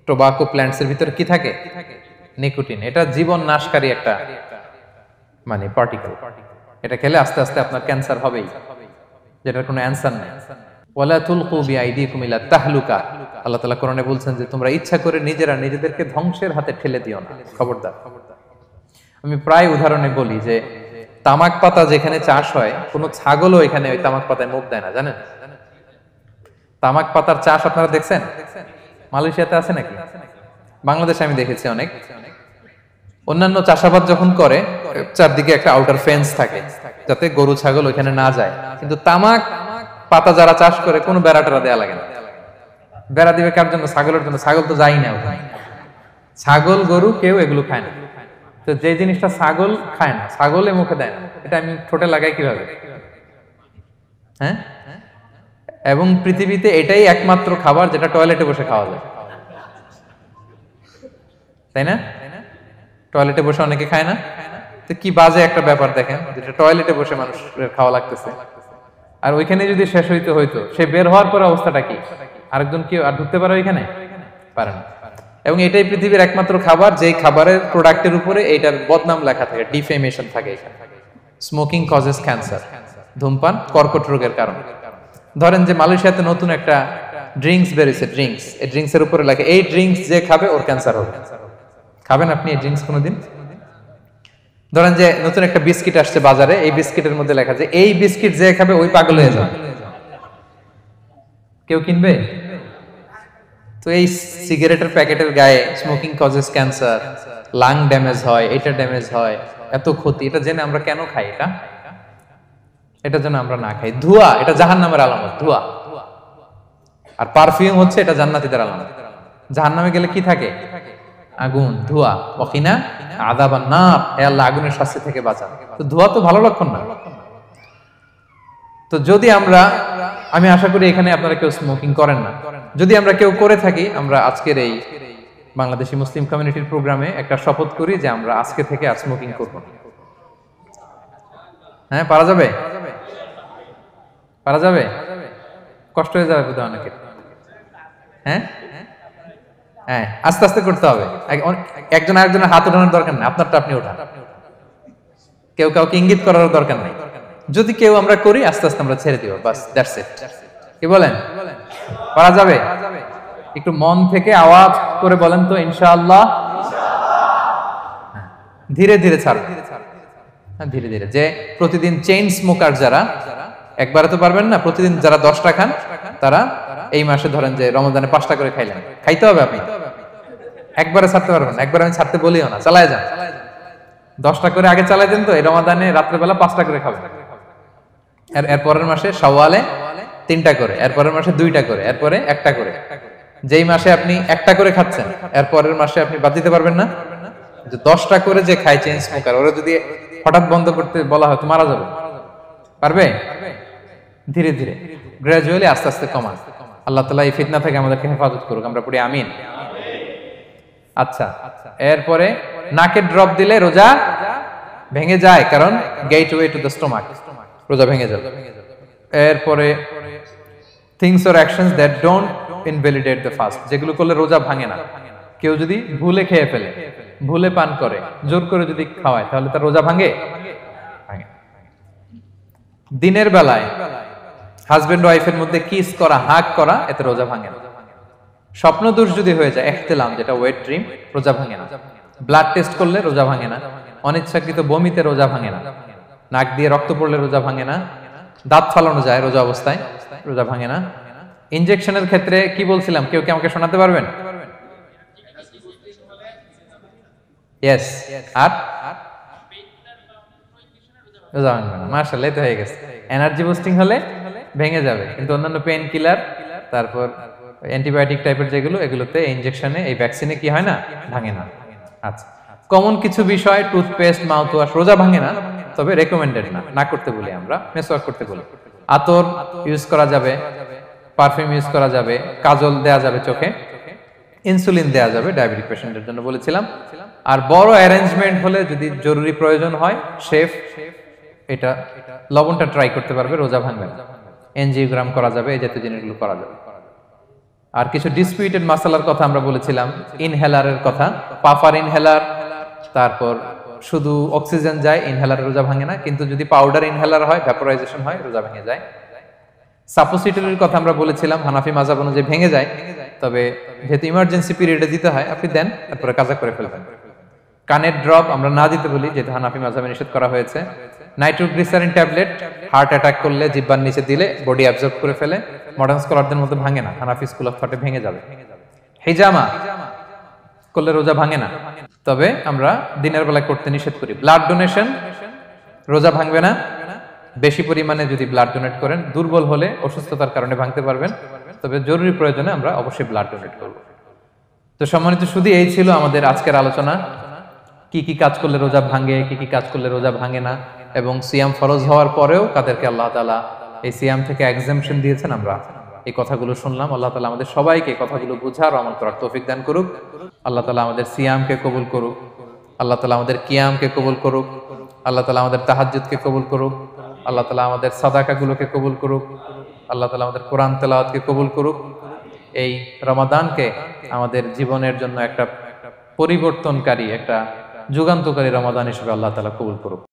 [SPEAKER 1] টোবাকো প্ল্যান্টস এর ভিতরে কি থাকে? নিকোটিন। এটা জীবন নাশকারী একটা মানে পার্টিকেল। এটা খেলে আস্তে আস্তে আপনার ক্যান্সার হবেই, যেটার কোনো অ্যান্সার নেই। ওয়ালা তুলকু বিআইদিকুম ইলা তাহলুকা, আল্লাহ তাআলা কোরআনে বলছেন যে তোমরা ইচ্ছা করে নিজেরা নিজেদেরকে ধ্বংসের হাতে ঠেলে দিও না, খবরদার। আমি প্রায় উদাহরণে বলি যে তামাক পাতা যেখানে চাষ হয়, কোনো ছাগলও এখানে ওই তামাক পাতায় মুখ দেয় না, জানেন? তামাক পাতার চাষ আপনারা দেখছেন? মালয়েশিয়াতে আছে নাকি? বাংলাদেশে আমি দেখেছি অনেক। অন্যান্য চাষাবাদ যখন করে চারদিকে একটা আউটার ফেন্স থাকে যাতে গরু ছাগল ওইখানে না যায়, কিন্তু তামাক পাতা যারা চাষ করে কোনো বেড়া টেরা দেয়া লাগে না। বেড়া দিবে কার জন্য? ছাগলের জন্য। ছাগল তো যাই না ওখানে। ছাগল গরু কেউ এগুলো খায় না। তো যে জিনিসটা ছাগল খায় না, ছাগলে মুখে দেয় না, এটা আমি ঠোঁটে লাগাই কিভাবে? হ্যাঁ, এবং পৃথিবীতে এটাই একমাত্র খাবার যেটা টয়লেটে বসে খাওয়া যায়, তাই না? টয়লেটে বসে অনেকে খায় না। তো কি বাজে একটা ব্যাপার দেখেন, যেটা টয়লেটে বসে মানুষের খাওয়া লাগতেছে, আর ওইখানে যদি শেষ হইতো সে বের হওয়ার পরে অবস্থাটা কি? আরেকজন কি আর ঢুকতে পারে ওইখানে? পারে না। এবং এটাই পৃথিবীর একমাত্র খাবার যেই খাবারের প্রোডাক্টের উপরে এইটার বদনাম লেখা থাকে, ডিফেমেশন থাকে এখানে। স্মোকিং কজেস ক্যান্সার, ধূমপান কর্কট রোগের কারণ। ধরেন যে মালয়েশিয়াতে নতুন একটা ড্রিঙ্কস বেরিয়েছে, ড্রিঙ্কস, এই ড্রিঙ্কস এর উপরে লেখা এই ড্রিঙ্কস যে খাবে ওর ক্যান্সার হবে। খাবেন আপনি এই ড্রিঙ্কস কোনোদিন? ধরেন যে নতুন একটা বিস্কিট আসছে বাজারে, এই বিস্কিটের মধ্যে লেখা যে এই বিস্কিট যে খাবে ওই পাগল হয়ে যাবে। কেউ কিনবে? তো এই সিগারেটের প্যাকেটের গায়ে smoking causes cancer, lung damage হয়, এটা ড্যামেজ হয়, এত ক্ষতি, এটা জেনে আমরা কেন খাই? এটা যেন আমরা না খাই। ধোঁয়া, এটা জাহান্নামের আলামত, ধোঁয়া। আর পারফিউম হচ্ছে এটা জান্নাতীদের আলামত। জাহান্নামে গেলে কি থাকে? আগুন, ধোঁয়া। ওয়াকিনা আযাবান নার, হে আল্লাহ আগুনের শাস্তি থেকে বাঁচান। তো ধোঁয়া তো ভালো লক্ষণ না। তো যদি আমি আশা করি এখানে আপনারা কেউ স্মোকিং করেন না। যদি আমরা কেউ করে থাকি, আমরা আজকের এই বাংলাদেশি মুসলিম কমিউনিটির প্রোগ্রামে একটা শপথ করি যে আমরা আজকে থেকে আর স্মোকিং করব না। হ্যাঁ, পারা যাবে? পারা যাবে? কষ্ট হয়ে যাবে বোধহয় অনেকের। হ্যাঁ হ্যাঁ, আস্তে আস্তে করতে হবে। একজন আরেকজনের হাত ওঠানোর দরকার নেই, আপনারটা আপনি ওঠান। কেউ কাউকে ইঙ্গিত করার দরকার নেই। যদি কেউ আমরা করি, আস্তে আস্তে আমরা ছেড়ে দিব, বাস, দ্যাটস ইট। কি বলেন? পারা যাবে? একটু মন থেকে আওয়াজ করে বলেন তো, ইনশাআল্লাহ। ধীরে ধীরে ছাড়বেন, হ্যাঁ ধীরে ধীরে। যে প্রতিদিন চেইন স্মোকার যারা, একবারে তো পারবেন না, প্রতিদিন যারা 10টা খান তারা এই মাসে ধরেন যে রমজানে 5টা করে খাইলেন, খাইতে হবে আপনি। একবারে ছাড়তে পারবেন না, একবারে আমি ছাড়তে বলিও না, চালায় যান। 10টা করে আগে চালাই দেন, তো এই রমাদানে রাত্রেবেলা 5টা করে খাবেন। এর পরের মাসে শাওয়ালে 3টা করে, এর পরের মাসে 2টা করে, এরপরে 1টা করে। যেই মাসে আপনি 1টা করে খাচ্ছেন, এর পরের মাসে আপনি বাদ দিতে পারবেন না। যে 10টা করে যে খায় চেইন স্মোকার, ওরা যদি হঠাৎ বন্ধ করতে বলা হয় তো মারা যাবে। পারবে? ধীরে ধীরে, গ্রাজুয়ালি, আস্তে আস্তে কমান। আল্লাহ তাআলা এই ফিতনা থেকে আমাদেরকে হেফাজত করুক, আমরা পড়ি আমিন। আচ্ছা, এরপরে নাকে ড্রপ দিলে রোজা ভেঙে যায়, কারণ গেটওয়ে টু দ্য স্টোমাক, রোজা ভেঙে যাবে। এরপরে things or actions that don't invalidate the fast, যেগুলো করলে রোজা ভাঙে না। কেউ যদি ভুলে খেয়ে ফেলে, ভুলে পান করে, জোর করে যদি খাওয়ায়, তাহলে তার রোজা ভাঙে? ভাঙে। দিনের বেলায় হাজবেন্ড ওয়াইফের মধ্যে কিস করা, হাগ করা, এতে রোজা ভাঙে না। স্বপ্ন দোষ যদি হয়ে যায়, ইহতিলাম, যেটা ওয়েট ড্রিম, রোজা ভাঙে না। ব্লাড টেস্ট করলে রোজা ভাঙে না। অনিচ্ছাকৃত বমিতে রোজা ভাঙে না। নাক দিয়ে রক্ত পড়লে রোজা ভাঙে না। দাঁত ফালানো যায় রোজা অবস্থায়, রোজা ভাঙে না। ইনজেকশনের ক্ষেত্রে কি বলছিলাম, কেউ কি আমাকে শোনাতে পারবেন? ইয়েস, আর রোজা ভাঙবে না। মাশাআল্লাহ, তো হয়ে গেছে। এনার্জি বুস্টিং হলে ভেঙে যাবে, কিন্তু অন্যান্য পেইন কিলার, তারপর অ্যান্টিবায়োটিক টাইপের যেগুলো, এগুলোতে ইনজেকশনে, এই ভ্যাকসিনে কি হয় না, ভাঙে না। আচ্ছা, কমন কিছু বিষয়, টুথপেস্ট, মাউথ ওয়াশ, রোজা ভাঙে না, তবে রেকমেন্ডেড না, না করতে বলি আমরা। মেসওয়াক করতে বলি। আতর ইউজ করা যাবে, পারফিউম ইউজ করা যাবে, কাজল দেয়া যাবে চোখে, ইনসুলিন দেয়া যাবে ডায়াবেটিক পেশেন্টের জন্য বলেছিলাম। আর বড় অ্যারেঞ্জমেন্ট হলে, যদি জরুরি প্রয়োজন হয়, শেফ এটা লবণটা ট্রাই করতে পারবে, রোজা ভাঙবে না। এনজিওগ্রাম করা যাবে, এই জাতীয় জিনিসগুলো করা যাবে। আর কিছু ডিসপিউটেড মাসালার কথা আমরা বলেছিলাম, ইনহেলারের কথা, পাফার ইনহেলার, তারপর শুধু অক্সিজেন যায়, ইনহেলারে রোজা ভাঙে না। কিন্তু যদি পাউডার ইনহেলার হয়, ভ্যাপোরাইজেশন হয়, রোজা ভেঙে যায়। সাপোসিটরির কথা আমরা বলেছিলাম হানাফি মাযহাব অনুযায়ী ভেঙে যায়, তবে যেহেতু ইমার্জেন্সি পিরিয়ডে দিতে হয় আপনি দেন, তারপরে কাজা করে ফেলবেন। কানের ড্রপ আমরা না দিতে বলি, যেহেতু হানাফি মাযহাবে নিষেধ করা হয়েছে। নাইট্রোগ্লিসারিন ট্যাবলেট হার্ট অ্যাটাক করলে জিহ্বার নিচে দিলে বডি অ্যাবজর্ব করে ফেলে, মডার্ন স্কলারদের মতো ভাঙে না, হানাফি স্কুল অফ থটে ভেঙে যাবে। হিজামা করলে রোজা ভাঙে না, তবে আমরা দিনের বেলায় করতে নিষেধ করি। ব্লাড ডোনেশন রোজা ভাঙবে না, বেশি পরিমাণে যদি ব্লাড ডোনেট করেন, দুর্বল হলে অসুস্থতার কারণে ভাঙতে পারবেন, তবে জরুরি প্রয়োজনে আমরা অবশ্যই ব্লাড ডোনেট করব। তো সম্মানিত শুধু এই ছিল আমাদের আজকের আলোচনা, কি কি কাজ করলে রোজা ভাঙে, কি কি কাজ করলে রোজা ভাঙে না, এবং সিয়াম ফরজ হওয়ার পরেও কাদেরকে আল্লাহ তাআলা এই সিয়াম থেকে এক্সাম্পশন দিয়েছেন আমরা এই কথাগুলো শুনলাম। আল্লাহ তাআলা আমাদের সবাইকে কথাগুলো বোঝার ও আমল করার তৌফিক দান করুক। আল্লাহ তাআলা আমাদের সিয়ামকে কবুল করুক, আল্লাহ তাআলা আমাদের কিয়ামকে কবুল করুক, আল্লাহ তাআলা আমাদের তাহাজ্জুদকে কবুল করুক, আল্লাহ তাআলা আমাদের সাদাকাগুলোকে কবুল করুক, আল্লাহ তাআলা আমাদের কোরআন তেলাওয়াতকে কবুল করুক। এই রমাদানকে আমাদের জীবনের জন্য একটা পরিবর্তনকারী, একটা যুগান্তকারী রমাদান হিসেবে আল্লাহ তাআলা কবুল করুক।